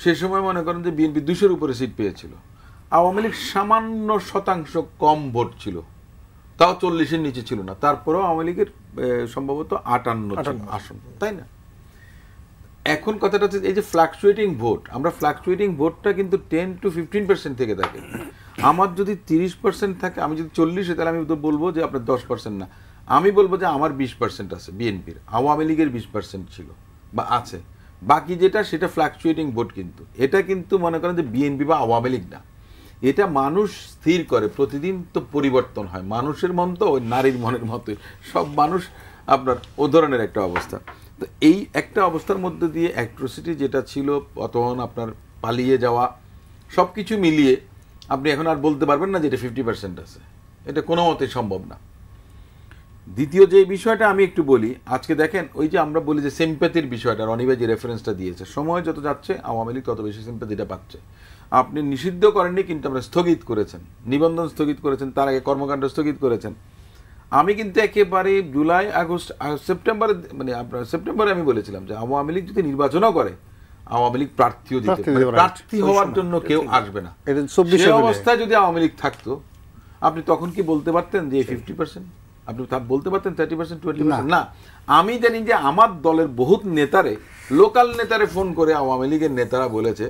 সে সময় মনে করেন যে বিএনপি 200-এর উপরে সিট পেয়েছিল। আওয়ামী লীগ সামান্য শতাংশ কম ভোট ছিল, তাও 40-এর নিচে ছিল না, তারপরেও আওয়ামী লীগের সম্ভবত 58 আসন, তাই না? এখন কথাটা হচ্ছে এই যে ফ্লাকচুয়েটিং ভোট, আমরা ফ্লাকচুয়েটিং ভোটটা কিন্তু 10 to 15% থেকে থাকে। আমার যদি 30% থাকে, আমি যদি 40, তাহলে আমি তো বলবো যে আপনার 10% না, আমি বলবো যে আমার 20% আছে বিএনপির, আওয়ামী লীগের 20% ছিল বা আছে, বাকি যেটা সেটা ফ্লাকচুয়েটিং ভোট। কিন্তু এটা কিন্তু মনে করেন যে বিএনপি বা আওয়ামী লীগ না, এটা মানুষ স্থির করে, প্রতিদিন তো পরিবর্তন হয়। মানুষের মন তো ওই নারীর মনের মতোই, সব মানুষ আপনার ও ধরনের একটা অবস্থা। তো এই একটা অবস্থার মধ্যে দিয়ে অ্যাট্রোসিটি যেটা ছিল, তখন আপনার পালিয়ে যাওয়া, সব কিছু মিলিয়ে আপনি এখন আর বলতে পারবেন না যে এটা 50% আছে, এটা কোনো মতেই সম্ভব না। দ্বিতীয় যে বিষয়টা আমি একটু বলি, আজকে দেখেন ওই যে আমরা বলি যে সিম্প্যাথির বিষয়টা, রনিভাই যে রেফারেন্সটা দিয়েছে, সময় যত যাচ্ছে আওয়ামী লীগ তত বেশি সিম্প্যাথিটা পাচ্ছে। আপনি নিষিদ্ধ করেননি, কিন্তু আপনারা স্থগিত করেছেন, নিবন্ধন স্থগিত করেছেন, তার আগে কর্মকাণ্ড স্থগিত করেছেন। আমি কিন্তু একেবারে জুলাই, আগস্ট, সেপ্টেম্বরে, মানে আপনার সেপ্টেম্বরে আমি বলেছিলাম যে আওয়ামী লীগ যদি নির্বাচনও করে, আওয়ামী লীগ প্রার্থীও দিতে, প্রার্থী হওয়ার জন্য কেউ আসবে না। সেই অবস্থায় যদি আওয়ামী লীগ থাকতো, আপনি তখন কি বলতে পারতেন যে 50%? আপনি বলতে পারতেন 30%, 20%? না। আমি জানি যে আমার দলের বহুত নেতারে, লোকাল নেতারে ফোন করে আওয়ামী লীগের নেতারা বলেছে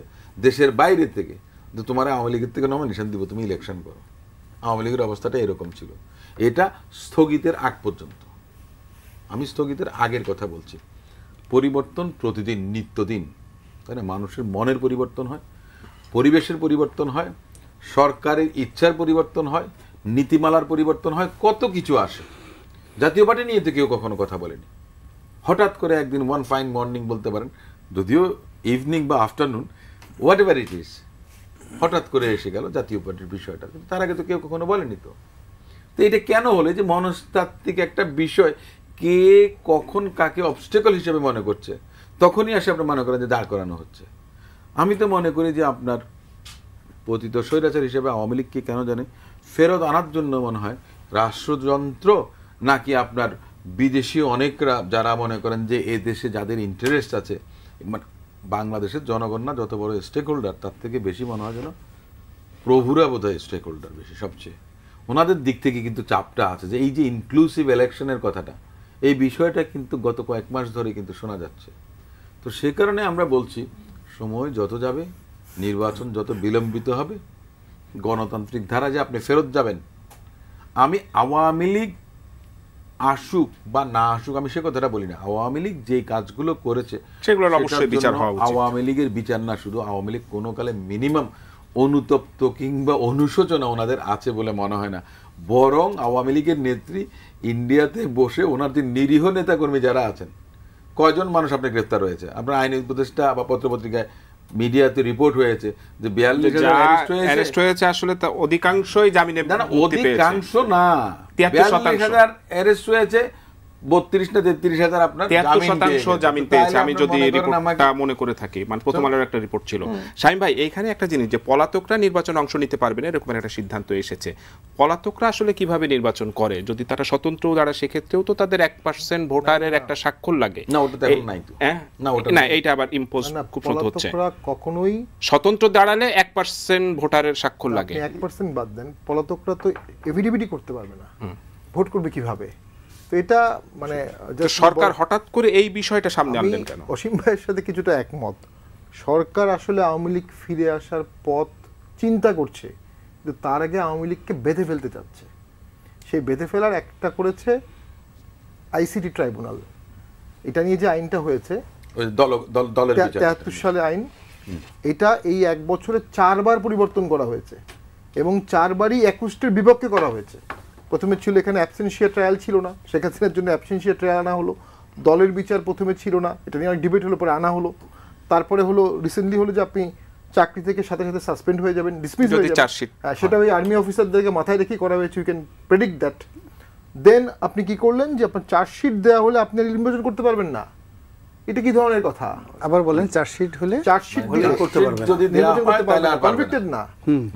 দেশের বাইরে থেকে, যে তোমার আওয়ামী লীগের থেকে নমিনেশন দিব, তুমি ইলেকশন করো। আওয়ামী লীগের অবস্থাটা এরকম ছিল। এটা স্থগিতের আগ পর্যন্ত, আমি স্থগিতের আগের কথা বলছি। পরিবর্তন প্রতিদিন, নিত্যদিন, তাই না? মানুষের মনের পরিবর্তন হয়, পরিবেশের পরিবর্তন হয়, সরকারের ইচ্ছার পরিবর্তন হয়, নীতিমালার পরিবর্তন হয়, কত কিছু আসে। জাতীয় পার্টি নিয়ে তো কেউ কখনো কথা বলেনি, হঠাৎ করে একদিন ওয়ান ফাইন মর্নিং বলতে পারেন, যদিও ইভিনিং বা afternoon what ever it is হঠাৎ করে এসে গেল জাতীয় পার্টির বিষয়টা, কিন্তু তার আগে তো কেউ কখনো বলেনি। তো এটা কেন হলো যে মনস্তাত্ত্বিক একটা বিষয়, কে কখন কাকে অবস্টেকল হিসেবে মনে করছে তখনই আসে আপনি মনে করেন যে দাঁড় করানো হচ্ছে। আমি তো মনে করি যে আপনার পতিত স্বৈরাচার হিসেবে আওয়ামী লীগকে কেন জানে ফেরত আনার জন্য মনে হয় রাষ্ট্রযন্ত্র, নাকি আপনার বিদেশি অনেকরা যারা মনে করেন যে এ দেশে যাদের ইন্টারেস্ট আছে, মানে বাংলাদেশের জনগণ না যত বড় স্টেক হোল্ডার, তার থেকে বেশি মনে হয় যেন প্রভুরা বোধহয় স্টেক হোল্ডার বেশি সবচেয়ে। ওনাদের দিক থেকে কিন্তু চাপটা আছে যে এই যে ইনক্লুসিভ ইলেকশনের কথাটা, এই বিষয়টা কিন্তু গত কয়েক মাস ধরে কিন্তু শোনা যাচ্ছে। তো সে কারণে আমরা বলছি সময় যত যাবে, নির্বাচন যত বিলম্বিত হবে, গণতান্ত্রিক ধারা যে আপনি ফেরত যাবেন, আমি আওয়ামী লীগ আসুক বা না আসুক আমি সে কথাটা বলি না। আওয়ামী লীগ যে কাজগুলো করেছে সেগুলোর অবশ্যই বিচার হওয়া উচিত। আওয়ামী লীগের বিচার না, শুধু আওয়ামী লীগ কোনো কালে মিনিমাম অনুতপ্ত কিংবা অনুশোচনা ওনাদের আছে বলে মনে হয় না। বরং আওয়ামী লীগের নেত্রী ইন্ডিয়াতে বসে ওনার যে নিরীহ নেতাকর্মী যারা আছেন, কয়জন মানুষ আপনার গ্রেফতার হয়েছে, আপনার আইন উপদেষ্টা বা পত্রপত্রিকায় মিডিয়াতে রিপোর্ট হয়েছে যে 42,000 অ্যারেস্ট হয়েছে, আসলে তা অধিকাংশই জামিনে না, অধিকাংশ না, 73% অ্যারেস্ট হয়েছে, 32 না 33,000 আপনার 73% জামিন পেয়েছে, আমি যদি রিপোর্টটা মনে করে থাকি, মানে প্রথম আলোর একটা রিপোর্ট ছিল। শামীম ভাই, এইখানে একটা জিনিস যে পলাতকরা নির্বাচন অংশ নিতে পারবে না এরকম একটা সিদ্ধান্ত এসেছে। পলাতকরা আসলে কিভাবে নির্বাচন করে, যদি তারা স্বতন্ত্র দ্বারা, সেক্ষেত্রেও তো তাদের 1% ভোটারের একটা স্বাক্ষর লাগে না, ওটা তো এখন নাই তো। না, এইটা আবার ইম্পোজ খুব সহজ হচ্ছে। পলাতকরা কখনোই স্বতন্ত্র দাঁড়ালে 1% ভোটারের স্বাক্ষর লাগে। 1% বাদ দেন, পলাতকরা তো এভিডেভিডি করতে পারবে না, ভোট করবে কিভাবে? তো এটা মানে সরকার হঠাৎ করে এই বিষয়টা সামনে আনলেন কেন? অসীম ভাইয়ের সাথে কিছুটা একমত। সরকার আসলে আওয়ামী লীগ ফিরে আসার পথ চিন্তা করছে, কিন্তু তার আগে আওয়ামী লীগকে বেঁধে ফেলতে চাচ্ছে। সেই বেঁধে ফেলার একটা করেছে আইসিটি ট্রাইব্যুনাল। এটা নিয়ে যে আইনটা হয়েছে 73 সালে আইন, এটা এই 1 বছরে 4 বার পরিবর্তন করা হয়েছে এবং 4 বারই 21-এর বিপক্ষে করা হয়েছে। প্রথমে ছিল এখানে অ্যাবসেন্সিয়া ট্রায়াল ছিল না, শেখ হাসিনার জন্য অ্যাবসেন্সিয়া ট্রায়াল আনা হলো। দলের বিচার প্রথমে ছিল না, এটা নিয়ে অনেক ডিবেট হলো, পরে আনা হলো। তারপরে হলো রিসেন্টলি হলো যে আপনি চাকরি থেকে সাথে সাথে সাসপেন্ড হয়ে যাবেন, ডিসমিস হয়ে যাবেন। সেটা ওই আর্মি অফিসারদেরকে মাথায় রেখে করা হয়েছে, ইউ ক্যান প্রেডিক্ট দ্যাট। দেন আপনি কি করলেন যে আপনার চার্জশিট দেওয়া হলে আপনি নির্বাচন করতে পারবেন না। এটা কি ধরনের কথা? আবার বলেন, চার্জশিট হলে চার্জশিট দিলে করতে পারবেন যদি নির্বাচন করতে পারবেন না, কনভিক্টেড না।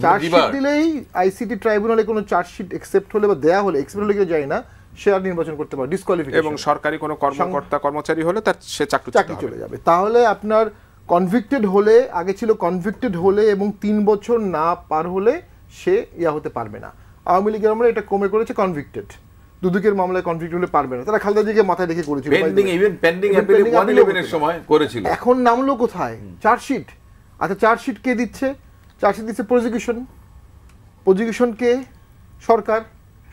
চার্জশিট দিলেই আইসিটি ট্রাইব্যুনালে কোনো চার্জশিট অ্যাকসেপ্ট হলে বা দেয়া হলে, অ্যাকসেপ্ট হলে যায় না, সে আর নির্বাচন করতে পারে, ডিসকোয়ালিফিকেশন। এবং সরকারি কোনো কর্মকর্তা কর্মচারী হলে তার সে চাকরি চলে যাবে। তাহলে আপনার কনভিক্টেড হলে, আগে ছিল কনভিক্টেড হলে এবং 3 বছর না পার হলে সে হতে পারবে না। আওয়ামী লীগের আমরা এটা কমে করেছে কনভিক্টেড, দুদকের মামলায় কনভিক্ট হলে পারবে না। তারা খালেদা জিয়াকে মাথায় রেখে করেছিল, পেন্ডিং অ্যাপিল 111 এর সময় করেছিল। এখন নামলো কোথায়? চার্জশিট। আচ্ছা, চার্জশিট কে দিচ্ছে? চার্জশিট দিচ্ছে প্রসিকিউশন। প্রসিকিউশন কে? সরকার।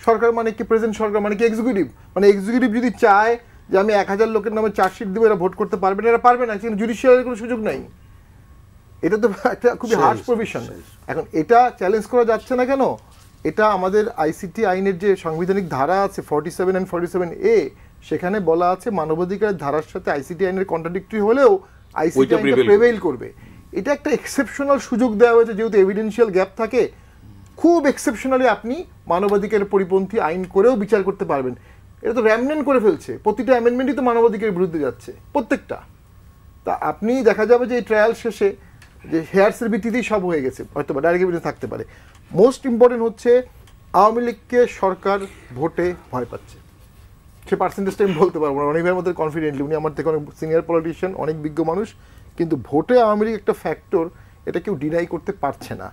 সরকার মানে কি? প্রেজেন্ট সরকার মানে কি? এক্সিকিউটিভ। মানে এক্সিকিউটিভ যদি চায় যে আমি 1000 লোকের নামে চার্জশিট দেবো, এরা ভোট করতে পারবে না, এরা পারবে না, কিন্তু জুডিশিয়ালের কোনো সুযোগ নাই। এটা তো একটা খুবই হার্শ প্রভিশন। এখন এটা চ্যালেঞ্জ করা যাচ্ছে না কেন? এটা আমাদের আইসিটি আইনের যে সাংবিধানিক ধারা আছে 47 and 47A, সেখানে বলা আছে মানবাধিকারের ধারার সাথে আইসিটি আইনের কন্ট্রাডিক্টরি হলেও আইসিটি আইনটা প্রিভেইল করবে। এটা একটা এক্সেপশনাল সুযোগ দেওয়া হয়েছে, যেহেতু এভিডেন্সিয়াল গ্যাপ থাকে, খুব এক্সেপশনালি আপনি মানবাধিকারের পরিপন্থী আইন করেও বিচার করতে পারবেন। এটা তো র্যামনেন্ট করে ফেলছে, প্রতিটা অ্যামেন্ডমেন্টই তো মানবাধিকারের বিরুদ্ধে যাচ্ছে, প্রত্যেকটা। তা আপনি দেখা যাবে যে এই ট্রায়াল শেষে যে হেয়ার্সের ভিত্তিতেই সব হয়ে গেছে, হয়তো বা ডাইরেক্ট এভিডেন্স থাকতে পারে। মোস্ট ইম্পর্টেন্ট হচ্ছে আওয়ামী লীগকে সরকার ভোটে ভয় পাচ্ছে। সে পার্সেন্টেজটা আমি বলতে পারবো না, অনেক ভাইয়ের মধ্যে কনফিডেন্টলি, উনি আমার থেকে অনেক সিনিয়র পলিটিশিয়ান, অনেক বিজ্ঞ মানুষ, কিন্তু ভোটে আওয়ামী লীগ একটা ফ্যাক্টর, এটা কেউ ডিনাই করতে পারছে না।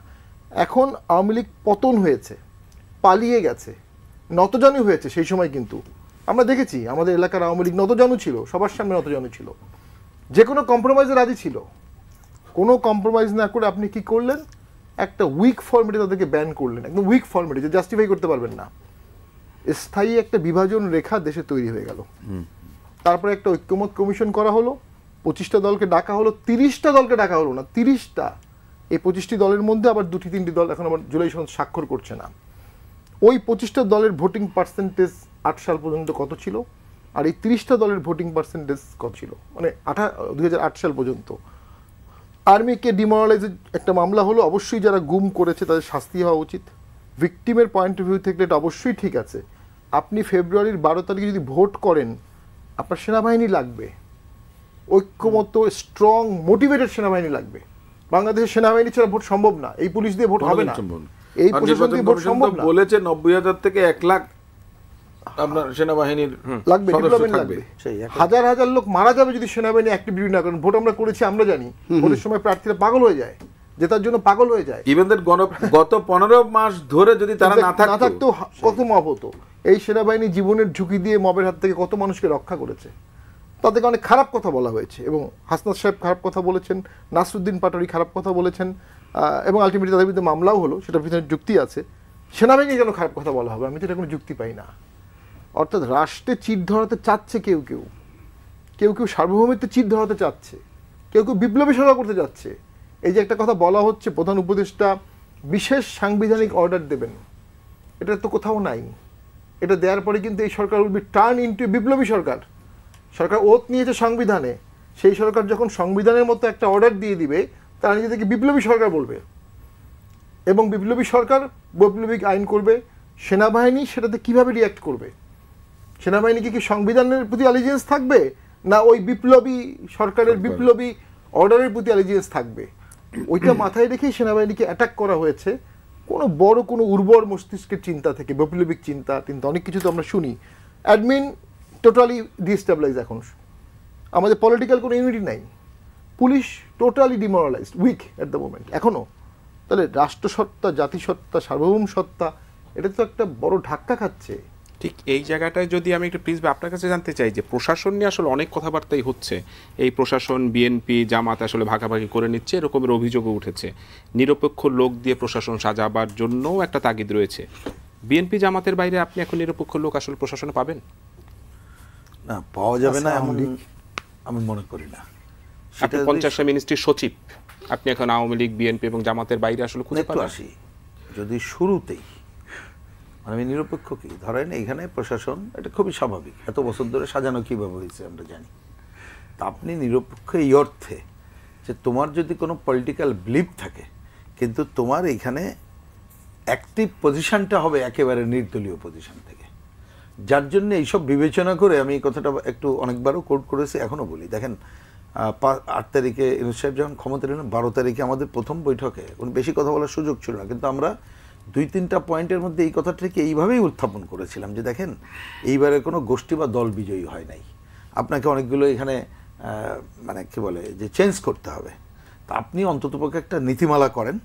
এখন আওয়ামী লীগ পতন হয়েছে, পালিয়ে গেছে, নতজানু হয়েছে। সেই সময় কিন্তু আমরা দেখেছি আমাদের এলাকার আওয়ামী লীগ নতজানু ছিল, সবার সামনে নতজানু ছিল, যে কোনো কম্প্রোমাইজে রাজি ছিল। কোনো কম্প্রোমাইজ না করে আপনি কি করলেন? একটা উইক ফর্মেটে তাদেরকে ব্যান করলেন, একদম উইক ফর্মেটে, যে জাস্টিফাই করতে পারবেন না। স্থায়ী একটা বিভাজন রেখা দেশে তৈরি হয়ে গেল। তারপরে একটা ঐক্যমত কমিশন করা হলো, 25টা দলকে ডাকা হলো, 30টা দলকে ডাকা হলো না, 30টা। এই 25টি দলের মধ্যে আবার 2-3টি দল এখন আবার জুলাই সনদ স্বাক্ষর করছে না। ওই 25টা দলের ভোটিং পার্সেন্টেজ 8 সাল পর্যন্ত কত ছিল, আর এই 30টা দলের ভোটিং পার্সেন্টেজ কত ছিল, মানে 2008 সাল পর্যন্ত আর্মিকে ডিমোরালাইজের একটা মামলা হলো, অবশ্যই যারা গুম করেছে তাদের শাস্তি হওয়া উচিত। ভিকটিমের পয়েন্ট অফ ভিউ থেকে এটা অবশ্যই ঠিক আছে। আপনি ফেব্রুয়ারির 12 তারিখে যদি ভোট করেন, আপনার সেনাবাহিনী লাগবে, ঐক্যমত স্ট্রং মোটিভেটেড সেনাবাহিনী লাগবে। বাংলাদেশের সেনাবাহিনী ছাড়া ভোট সম্ভব না, এই পুলিশ দিয়ে ভোট হবে না, এই প্রশাসন দিয়ে ভোট সম্ভব না। বলেছে 90,000 থেকে 1 লাখ আপনার সেনাবাহিনীর লাগবে, ডিপ্লয়মেন্ট লাগবে। হাজার হাজার লোক মারা যাবে যদি সেনাবাহিনী অ্যাক্টিভিটি না করেন। ভোট আমরা করেছি, আমরা জানি ভোটের সময় প্রার্থীরা পাগল হয়ে যায়, জেতার জন্য পাগল হয়ে যায়। ইভেন দ্যাট গত 15 মাস ধরে যদি তারা না থাকতো কত মব হতো। এই সেনাবাহিনী জীবনের ঝুঁকি দিয়ে মবের হাত থেকে কত মানুষকে রক্ষা করেছে। তাদেরকে অনেক খারাপ কথা বলা হয়েছে, এবং হাসনাত সাহেব খারাপ কথা বলেছেন, নাসরুদ্দিন পাটোয়ারি খারাপ কথা বলেছেন, এবং আলটিমেটলি তাদের বিরুদ্ধে মামলাও হলো, সেটার পিছনে যুক্তি আছে। সেনাবাহিনী কেন খারাপ কথা বলা হবে? আমি তো এটা কোনো যুক্তি পাই না। অর্থাৎ রাষ্ট্রে চিট ধরাতে চাচ্ছে কেউ কেউ, কেউ কেউ সার্বভৌমিত্বে চিট ধরাতে চাচ্ছে, কেউ কেউ বিপ্লবী সভা করতে যাচ্ছে। এই যে একটা কথা বলা হচ্ছে প্রধান উপদেষ্টা বিশেষ সাংবিধানিক অর্ডার দেবেন, এটা তো কোথাও নাই। এটা দেওয়ার পরে কিন্তু এই সরকার উইল বি টার্ন ইনটু বিপ্লবী সরকার। সরকার ওত নিয়েছে সংবিধানে, সেই সরকার যখন সংবিধানের মতো একটা অর্ডার দিয়ে দিবে, তারা নিজেদেরকে বিপ্লবী সরকার বলবে, এবং বিপ্লবী সরকার বৈপ্লবিক আইন করবে। সেনাবাহিনী সেটাতে কিভাবে রিয়াক্ট করবে? সেনাবাহিনীকে কি সংবিধানের প্রতি অ্যালিজিয়েন্স থাকবে, না ওই বিপ্লবী সরকারের বিপ্লবী অর্ডারের প্রতি অ্যালিজিয়েন্স থাকবে? ওইটা মাথায় রেখেই সেনাবাহিনীকে অ্যাটাক করা হয়েছে। কোনো বড় কোনো উর্বর মস্তিষ্কের চিন্তা থেকে, বৈপ্লবিক চিন্তা কিন্তু অনেক কিছু তো আমরা শুনি। অ্যাডমিন টোটালি ডিস্টেবলাইজ, এখন আমাদের পলিটিক্যাল কোনো ইউনিটি নাই, police totally demoralised, weak at the moment এখনও। তাহলে রাষ্ট্রসত্তা, জাতিসত্তা, সার্বভৌম সত্তা, এটা তো একটা বড় ধাক্কা খাচ্ছে। ঠিক এই জায়গাটায় যদি আমি একটু প্লিজ আপনার কাছে জানতে চাই যে প্রশাসন নিয়ে আসলে অনেক কথাবার্তাই হচ্ছে, এই প্রশাসন বিএনপি জামাত আসলে ভাগাভাগি করে নিচ্ছে, এরকমের অভিযোগও উঠেছে। নিরপেক্ষ লোক দিয়ে প্রশাসন সাজাবার জন্যও একটা তাগিদ রয়েছে। বিএনপি জামাতের বাইরে আপনি এখন নিরপেক্ষ লোক আসলে প্রশাসনে পাবেন না, পাওয়া যাবে না এমন আমি মনে করি না। আপনি 50টা মিনিস্ট্রির সচিব, আপনি এখন আওয়ামী লীগ বিএনপি এবং জামাতের বাইরে আসলে খুঁজে পাবেন? আসি যদি শুরুতেই আমি নিরপেক্ষ কি ধরেন, এইখানে প্রশাসন, এটা খুবই স্বাভাবিক, এত বছর ধরে সাজানো কীভাবে হয়েছে আমরা জানি। তা আপনি নিরপেক্ষ এই অর্থে যে তোমার যদি কোনো পলিটিক্যাল বিলিভ থাকে, কিন্তু তোমার এইখানে অ্যাক্টিভ পজিশনটা হবে একেবারে নির্দলীয় পজিশন থেকে, যার জন্য এইসব বিবেচনা করে আমি এই কথাটা একটু অনেকবারও কোট করেছি, এখনও বলি। দেখেন 8 তারিখে ইউনূস সাহেব যখন ক্ষমতা নিলেন, 12 তারিখে আমাদের প্রথম বৈঠকে উনি বেশি কথা বলার সুযোগ ছিল না, কিন্তু আমরা 2-3টা পয়েন্টের মধ্যে এই কথাটাকে এইভাবেই উত্থাপন করেছিলাম যে দেখেন, এইবারে কোনো গোষ্ঠী বা দল বিজয়ী হয় নাই, আপনাকে অনেকগুলো এখানে মানে কি বলে যে চেঞ্জ করতে হবে। তা আপনি অন্ততপক্ষে একটা নীতিমালা করেন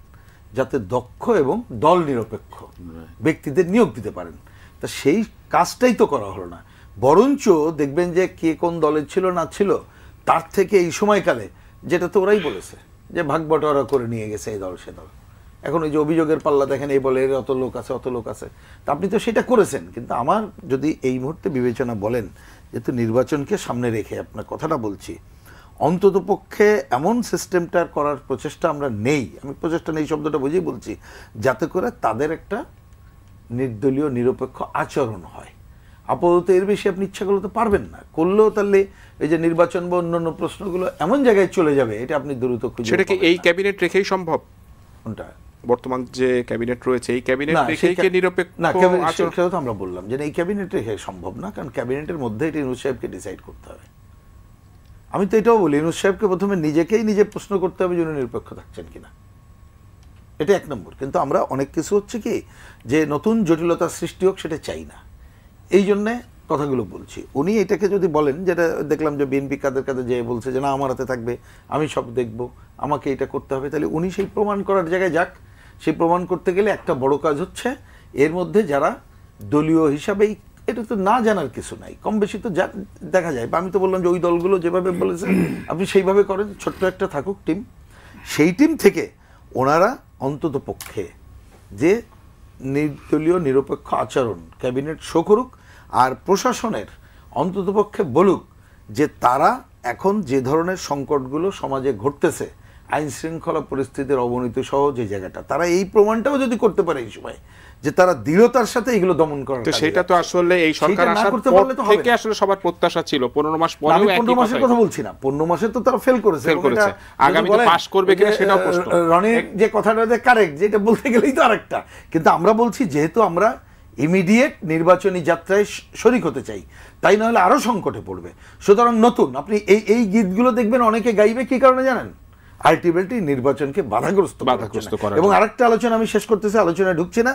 যাতে দক্ষ এবং দল নিরপেক্ষ ব্যক্তিদের নিয়োগ দিতে পারেন। তা সেই কাজটাই তো করা হলো না, বরঞ্চ দেখবেন যে কে কোন দলের ছিল না ছিল তার থেকে এই সময়কালে, যেটা তো ওরাই বলেছে যে ভাগ বটোয়ারা করে নিয়ে গেছে এই দল সে দল। এখন ওই যে অভিযোগের পাল্লা দেখেন, এই বলে এর অত লোক আছে অত লোক আছে, তা আপনি তো সেটা করেছেন। কিন্তু আমার যদি এই মুহূর্তে বিবেচনা বলেন, যেহেতু নির্বাচনকে সামনে রেখে আপনার কথাটা বলছি, অন্ততপক্ষে এমন সিস্টেমটার করার প্রচেষ্টা আমরা নেই, আমি প্রচেষ্টা নেই শব্দটা বুঝেই বলছি, যাতে করে তাদের একটা নির্দলীয় নিরপেক্ষ আচরণ হয়। আপাতত এর বেশি আপনি ইচ্ছা করলে তো পারবেন না, করলেও তাহলে এই যে নির্বাচন বা অন্যান্য প্রশ্নগুলো এমন জায়গায় চলে যাবে, এটা আপনি দ্রুত খুঁজে। সেটা কি এই ক্যাবিনেট রেখেই সম্ভব? কোনটা? বর্তমান যে ক্যাবিনেট রয়েছে, এই ক্যাবিনেট রেখেই কি নিরপেক্ষ আচরণ? সেটা তো আমরা বললাম যে এই ক্যাবিনেট রেখে সম্ভব না, কারণ ক্যাবিনেটের মধ্যে এটা ইউনূস সাহেবকে ডিসাইড করতে হবে। আমি তো এটাও বলি, ইউনূস সাহেবকে প্রথমে নিজেকেই নিজে প্রশ্ন করতে হবে যে উনি নিরপেক্ষ থাকছেন কিনা, এটা 1 নম্বর। কিন্তু আমরা অনেক কিছু হচ্ছে কি যে নতুন জটিলতার সৃষ্টি হোক সেটা চাই না, এই জন্যে কথাগুলো বলছি। উনি এটাকে যদি বলেন, যেটা দেখলাম যে বিএনপি কাদের কাদের যে বলছে যে না আমার হাতে থাকবে, আমি সব দেখব, আমাকে এটা করতে হবে, তাহলে উনি সেই প্রমাণ করার জায়গায় যাক। সেই প্রমাণ করতে গেলে একটা বড় কাজ হচ্ছে এর মধ্যে যারা দলীয় হিসাবেই, এটা তো না জানার কিছু নাই, কম বেশি তো দেখা যায়। বা আমি তো বললাম যে ওই দলগুলো যেভাবে বলেছে আপনি সেইভাবে করেন, ছোট্ট একটা থাকুক টিম, সেই টিম থেকে ওনারা অন্তত পক্ষে যে নির্দলীয় নিরপেক্ষ আচরণ ক্যাবিনেট শো করুক, আর প্রশাসনের অন্ততপক্ষে বলুক যে তারা এখন যে ধরনের সংকটগুলো সমাজে ঘটতেছে আইন শৃঙ্খলা পরিস্থিতির অবনতি সহ যে জায়গাটা, তারা এই প্রমাণটাও যদি করতে পারে এই সময় যে তারা দৃঢ়তার সাথে এগুলো দমন করার, তো সেটা তো আসলে এই সরকার আসার পর থেকে আসলে সবার প্রত্যাশা ছিল 15 মাস পরেও একই 15 মাসের কথা বলছি না, 15 মাসে তো তারা ফেল করেছে, আগামীতে পাস করবে কিনা সেটাও প্রশ্ন। রনির যে কথাটা কারেক্ট, যেটা বলতে গেলেই তো আরেকটা, কিন্তু আমরা বলছি যেহেতু আমরা ইমিডিয়েট নির্বাচনী যাত্রায় শরিক হতে চাই, তাই না হলে আরো সংকটে পড়বে। সুতরাং নতুন আপনি এই গীতগুলো দেখবেন অনেকে গাইবে কি কারণে জানেন? আলটিমেটলি নির্বাচনকে বাধাগ্রস্ত করার। এবং আরেকটা আলোচনা আমি শেষ করতেছি, আলোচনায় ঢুকছি না,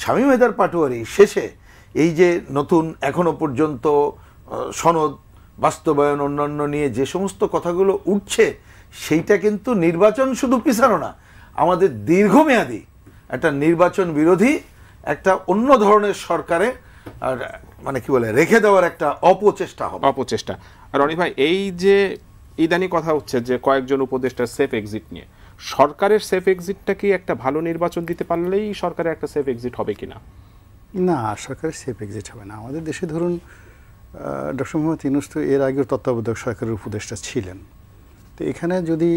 শামীম হায়দার পাটোয়ারি শেষে এই যে নতুন এখনো পর্যন্ত সনদ বাস্তবায়ন অন্যান্য নিয়ে যে সমস্ত কথাগুলো উঠছে, সেইটা কিন্তু নির্বাচন শুধু পিছানো না, আমাদের দীর্ঘমেয়াদী একটা নির্বাচন বিরোধী একটা অন্য ধরনের সরকারে মানে কি বলে রেখে দেওয়ার একটা অপচেষ্টা হবে। অপচেষ্টা। আর রনি ভাই, এই যে ইদানি কথা হচ্ছে যে কয়েকজন উপদেষ্টার সেফ এক্সিট নিয়ে, সরকারের সেফ এক্সিটটা কি একটা ভালো নির্বাচন দিতে পারলেই সরকারের একটা সেফ এক্সিট হবে কিনা? না, সরকারের সেফ এক্সিট হবে না। আমাদের দেশে ধরুন ডক্টর মোহাম্মদ ইউনূস তো এর আগেও তত্ত্বাবধায়ক সরকারের উপদেষ্টা ছিলেন। তো এখানে যদি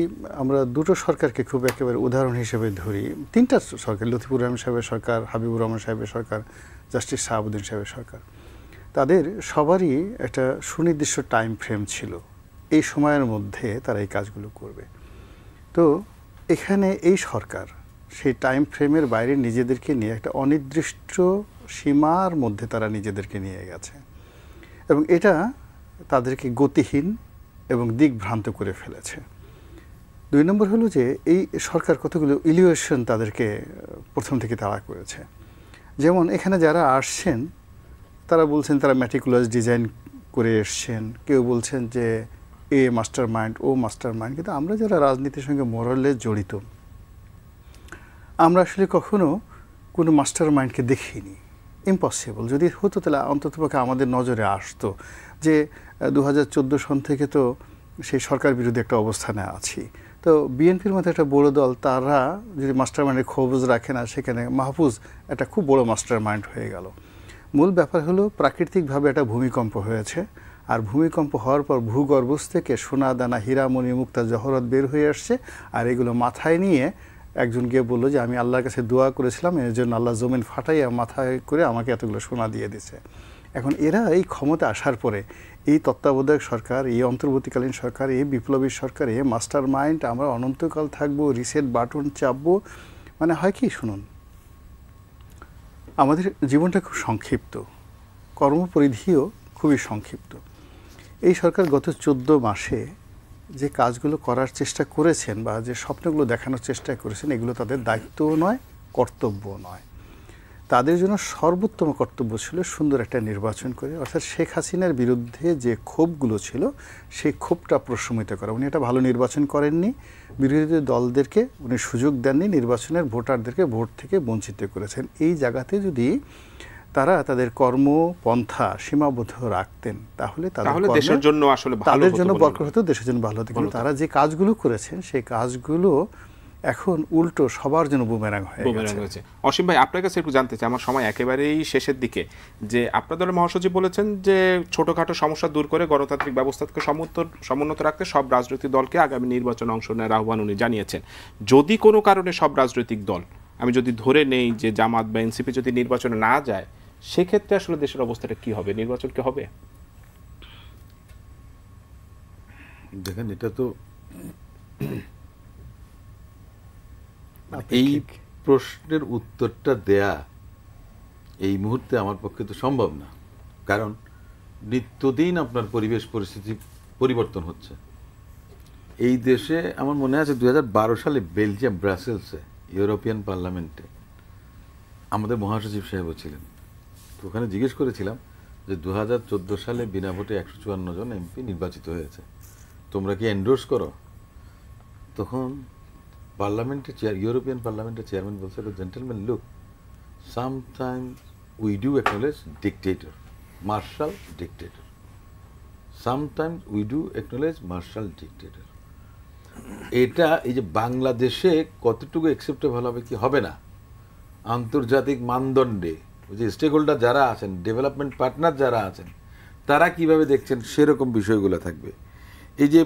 আমরা দুটো সরকারকে খুব একেবারে উদাহরণ হিসেবে ধরি, তিনটা সরকার, লতিফুর রহমান সাহেবের সরকার, হাবিবুর রহমান সাহেবের সরকার, জাস্টিস শাহাবুদ্দিন সাহেবের সরকার, তাদের সবারই একটা সুনির্দিষ্ট টাইম ফ্রেম ছিল, এই সময়ের মধ্যে তারা এই কাজগুলো করবে। তো এখানে এই সরকার সেই টাইম ফ্রেমের বাইরে নিজেদেরকে নিয়ে একটা অনির্দিষ্ট সীমার মধ্যে তারা নিজেদেরকে নিয়ে গেছে, এবং এটা তাদেরকে গতিহীন এবং দিকভ্রান্ত করে ফেলেছে। 2 নম্বর হলো যে এই সরকার কতগুলো ইলিউশন তাদেরকে প্রথম থেকে তাড়া করেছে। যেমন এখানে যারা আসছেন তারা বলছেন তারা ম্যাটিকুলাস ডিজাইন করে এসছেন, কেউ বলছেন যে এ মাস্টার মাইন্ড, ও মাস্টার মাইন্ড। কিন্তু আমরা যারা রাজনীতির সঙ্গে মোরালে জড়িত, আমরা আসলে কখনো কোনো মাস্টার মাইন্ডকে দেখিনি। ইম্পসিবল। যদি হতো তাহলে অন্ততপক্ষে আমাদের নজরে আসতো যে 2014 সন থেকে তো সেই সরকার বিরোধী একটা অবস্থানে আছি। তো বিএনপির মতো একটা বড় দল, তারা যদি মাস্টার মাইন্ডের খোঁজ রাখে না, সেখানে মাহফুজ একটা খুব বড় মাস্টার মাইন্ড হয়ে গেল। মূল ব্যাপার হলো প্রাকৃতিকভাবে একটা ভূমিকম্প হয়েছে, আর ভূমিকম্প হওয়ার পর ভূগর্ভস্থ থেকে সোনা দানা হীরামণি মুক্তা জহরত বের হয়ে আসছে, আর এগুলো মাথায় নিয়ে একজন গিয়ে বললো যে আমি আল্লাহর কাছে দোয়া করেছিলাম, এর জন্য আল্লাহ জমিন ফাটাইয়া মাথায় করে আমাকে এতগুলো সোনা দিয়ে দিছে। এখন এরা এই ক্ষমতা আসার পরে এই তত্ত্বাবধায়ক সরকার, এই অন্তর্বর্তীকালীন সরকার, এই বিপ্লবী সরকার, এই মাস্টার মাইন্ড, আমরা অনন্তকাল থাকবো, রিসেট বাটন চাপবো। মানে হয় কি, শুনুন, আমাদের জীবনটা খুব সংক্ষিপ্ত, কর্মপরিধিও খুবই সংক্ষিপ্ত। এই সরকার গত 14 মাসে যে কাজগুলো করার চেষ্টা করেছেন বা যে স্বপ্নগুলো দেখানোর চেষ্টা করেছেন, এগুলো তাদের দায়িত্বও নয়, কর্তব্য নয়। তাদের জন্য সর্বোত্তম কর্তব্য ছিল সুন্দর একটা নির্বাচন করে, অর্থাৎ শেখ হাসিনার বিরুদ্ধে যে ক্ষোভগুলো ছিল সেই ক্ষোভটা প্রশমিত করা। উনি একটা ভালো নির্বাচন করেননি, বিরোধী দলদেরকে উনি সুযোগ দেননি, নির্বাচনের ভোটারদেরকে ভোট থেকে বঞ্চিত করেছেন। এই জায়গাতে যদি তারা তাদের কর্মপন্থা সীমাবদ্ধ রাখতেন তাহলে দেশের জন্য আসলে তাদের জন্য বরকত হতো, দেশের জন্য ভালো হতো। কিন্তু তারা যে কাজগুলো করেছেন সেই কাজগুলো এখন উল্টো সবার জন্য বুমেরাং হয়ে গেছে। অসীম ভাই, আপনার কাছে একটু জানতে চাই, আমার সময় একেবারেই শেষের দিকে, যে আপনার দলের মহাসচিব বলেছেন যে ছোটখাটো সমস্যা দূর করে গণতান্ত্রিক ব্যবস্থাকে সমুন্নত রাখতে সব রাজনৈতিক দলকে আগামী নির্বাচনে অংশ নেওয়ার আহ্বান উনি জানিয়েছেন। যদি কোনো কারণে সব রাজনৈতিক দল, আমি যদি ধরে নেই যে জামাত বা এনসিপি যদি নির্বাচনে না যায়, সেক্ষেত্রে আসলে দেশের অবস্থাটা কি হবে? নির্বাচন কি হবে? দেখেন, এটা তো এই প্রশ্নের উত্তরটা দেয়া এই মুহূর্তে আমার পক্ষে তো সম্ভব না, কারণ নিত্যদিন আপনার পরিবেশ পরিস্থিতি পরিবর্তন হচ্ছে। এই দেশে আমার মনে আছে 2012 সালে বেলজিয়াম ব্রাসেলসে ইউরোপিয়ান পার্লামেন্টে আমাদের মহাসচিব সাহেবও ছিলেন। তো ওখানে জিজ্ঞেস করেছিলাম যে 2014 সালে বিনা ভোটে 154 জন এমপি নির্বাচিত হয়েছে, তোমরা কি এন্ডোর্স করো? তখন ইউরোপিয়ান পার্লামেন্টের চেয়ারম্যান বলছে, gentleman, look, sometimes we do acknowledge dictator, marshal dictator, sometimes we do acknowledge marshal dictator. এটা এই যে বাংলাদেশে কতটুকু অ্যাকসেপ্টেবল হবে কি হবে না, আন্তর্জাতিক মানদণ্ডে ওই যে স্টেক হোল্ডার যারা আছেন, ডেভেলপমেন্ট পার্টনার যারা আছেন, তারা কিভাবে দেখছেন সেরকম বিষয়গুলো থাকবে। এই যে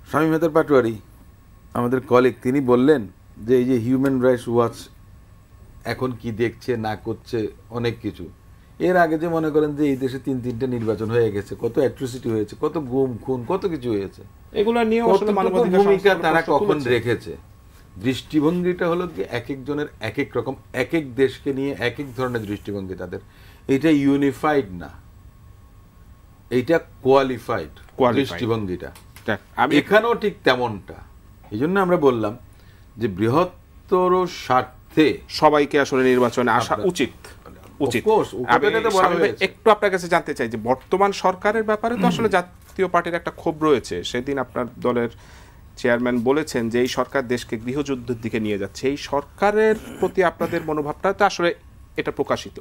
শামীম হায়দার পাটোয়ারি আমাদের কলিগ তিনি বললেন যে এই যে হিউম্যান রাইটস ওয়াচ এখন কি দেখছে না করছে অনেক কিছু, এর আগে যে মনে করেন যে এই দেশে 3-3টে নির্বাচন হয়ে গেছে, কত অ্যাট্রোসিটি হয়েছে, কত গুম খুন, কত কিছু হয়েছে, এগুলো নিয়ে আসলে কতটুকু মানবাধিকার ভূমিকা সংস্থাগুলো তারা প্রশ্ন কখন তুলেছে। রেখেছে। দৃষ্টিভঙ্গিটা হলো কি এক একজনের এক এক রকম, এক এক দেশকে নিয়ে এক এক ধরনের দৃষ্টিভঙ্গি তাদের। এটা ইউনিফাইড না, এইটা কোয়ালিফাইড দৃষ্টিভঙ্গিটা। দেখ, আমি এখানেও ঠিক তেমনটা। এই জন্য আমরা বললাম যে বৃহত্তর স্বার্থে সবাইকে আসলে নির্বাচনে আসা আপনার- উচিত। Of course, ও কথাটা তো বলা স্বামী ভাই, হয়েছে। একটু আপনার কাছে জানতে চাই যে বর্তমান সরকারের ব্যাপারে তো আসলে জাতীয় পার্টির একটা ক্ষোভ রয়েছে। সেদিন আপনার দলের চেয়ারম্যান বলেছেন যে এই সরকার দেশকে গৃহযুদ্ধের দিকে নিয়ে যাচ্ছে। এই সরকারের প্রতি আপনাদের মনোভাবটা তো আসলে এটা প্রকাশিত।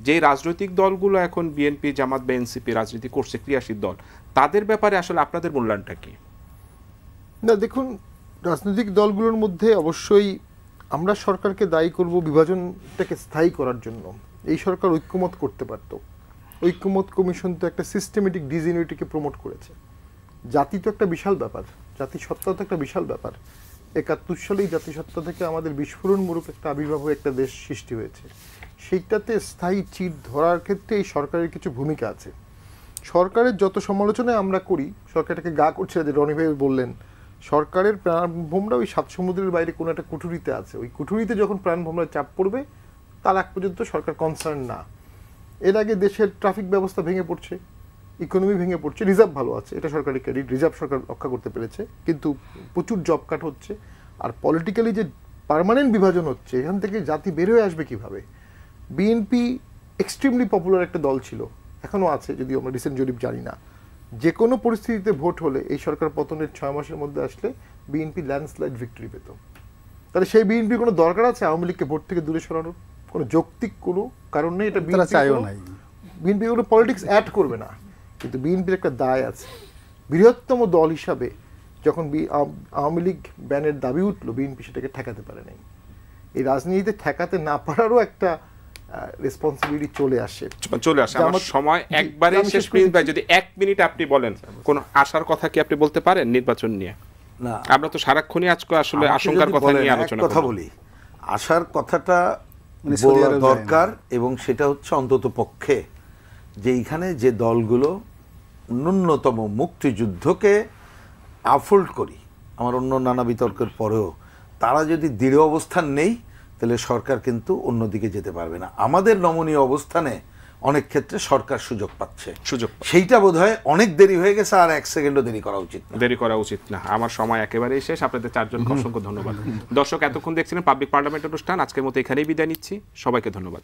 যে রাজনৈতিক দলগুলো এখন বিএনপি, জামাত বা এনসিপি রাজনীতি করছে, ক্রিয়াশীল দল, তাদের ব্যাপারে আসলে আপনাদের মূল্যায়নটা কি? না দেখুন, রাজনৈতিক দলগুলোর মধ্যে অবশ্যই আমরা সরকারকে দায়ী করব বিভাজনটাকে স্থায়ী করার জন্য। এই সরকার ঐক্যমত করতে পারত। ঐক্যমত কমিশন তো একটা সিস্টেমেটিক ডিসইউনিটিকে প্রমোট করেছে। জাতি তো একটা বিশাল ব্যাপার, জাতিসত্তা তো একটা বিশাল ব্যাপার। 71 সালেই জাতিসত্তা থেকে আমাদের বিস্ফোরণমূলক একটা আবির্ভাব হয়ে একটা দেশ সৃষ্টি হয়েছে। সেইটাতে স্থায়ী চির ধরার ক্ষেত্রে এই সরকারের কিছু ভূমিকা আছে। সরকারের যত সমালোচনায় আমরা করি, সরকারটাকে গা করছে, যে রনি ভাই বললেন সরকারের প্রাণভোমরা ওই 7 সমুদ্রের বাইরে কোনো একটা কুঠুরিতে আছে। ওই কুঠুরিতে যখন প্রাণভোমরা চাপ পড়বে তার আগ পর্যন্ত সরকার কনসার্ন না। এর আগে দেশের ট্রাফিক ব্যবস্থা ভেঙে পড়ছে, ইকোনমি ভেঙে পড়ছে, রিজার্ভ ভালো আছে, এটা সরকারি ক্রেডিট, রিজার্ভ সরকার রক্ষা করতে পেরেছে, কিন্তু প্রচুর জব কাট হচ্ছে। আর পলিটিক্যালি যে পার্মানেন্ট বিভাজন হচ্ছে, এখান থেকে জাতি বের হয়ে আসবে কিভাবে? বিএনপি এক্সট্রিমলি পপুলার একটা দল ছিল, এখনও আছে, যদিও আমরা রিসেন্ট জরিপ জানি না। যে কোনো পরিস্থিতিতে ভোট হলে এই সরকার পতনের 6 মাসের মধ্যে আসলে বিএনপি ল্যান্ডস্লাইড ভিক্টরি পেত। তাহলে সেই বিএনপির কোনো দরকার আছে আওয়ামী লীগকে ভোট থেকে দূরে সরানোর? কোনো যৌক্তিক কোনো কারণ নেই। এটা তারা চাইও নাই। বিএনপি কোনো পলিটিক্স অ্যাড করবে না, কিন্তু বিএনপির একটা দায় আছে। বৃহত্তম দল হিসাবে যখন আওয়ামী লীগ ব্যানের দাবি উঠলো, বিএনপি সেটাকে ঠেকাতে পারে নাই। এই রাজনীতিতে ঠেকাতে না পারারও একটা রেসপন্সিবিলিটি চলে আসে। আমার সময় একবারে শেষ। প্রিন্স ভাই, যদি 1 মিনিট আপনি বলেন কোন আশার কথা কি আপনি বলতে পারেন নির্বাচন নিয়ে? না, আমরা তো সারাক্ষণই আজকে আসলে আমাকে আশঙ্কার যদি কথা বলেন, নিয়ে এক আলোচনা কথা করব। বলি, আশার কথাটা মানে সৌদি বলা আরব যায় দরকার, এবং সেটা হচ্ছে অন্তত পক্ষে যে এইখানে যে দলগুলো ন্যূনতম মুক্তিযুদ্ধকে আফোল্ড করি, আমার অন্য নানা বিতর্কের পরেও তারা যদি দৃঢ় অবস্থান নেই, তাহলে সরকার কিন্তু অন্যদিকে যেতে পারবে না। আমাদের নমনীয় অবস্থানে অনেক ক্ষেত্রে সরকার সুযোগ পাচ্ছে, সেইটা বোধহয় অনেক দেরি হয়ে গেছে, আর 1 সেকেন্ডও দেরি করা উচিত না। দেরি করা উচিত না। আমার সময় একেবারেই শেষ। আপনাদের 4 জনকে অসংখ্য ধন্যবাদ। দর্শক, এতক্ষণ দেখছিলেন পাবলিক পার্লামেন্ট অনুষ্ঠান। আজকের মতো এখানেই বিদায় নিচ্ছি। সবাইকে ধন্যবাদ।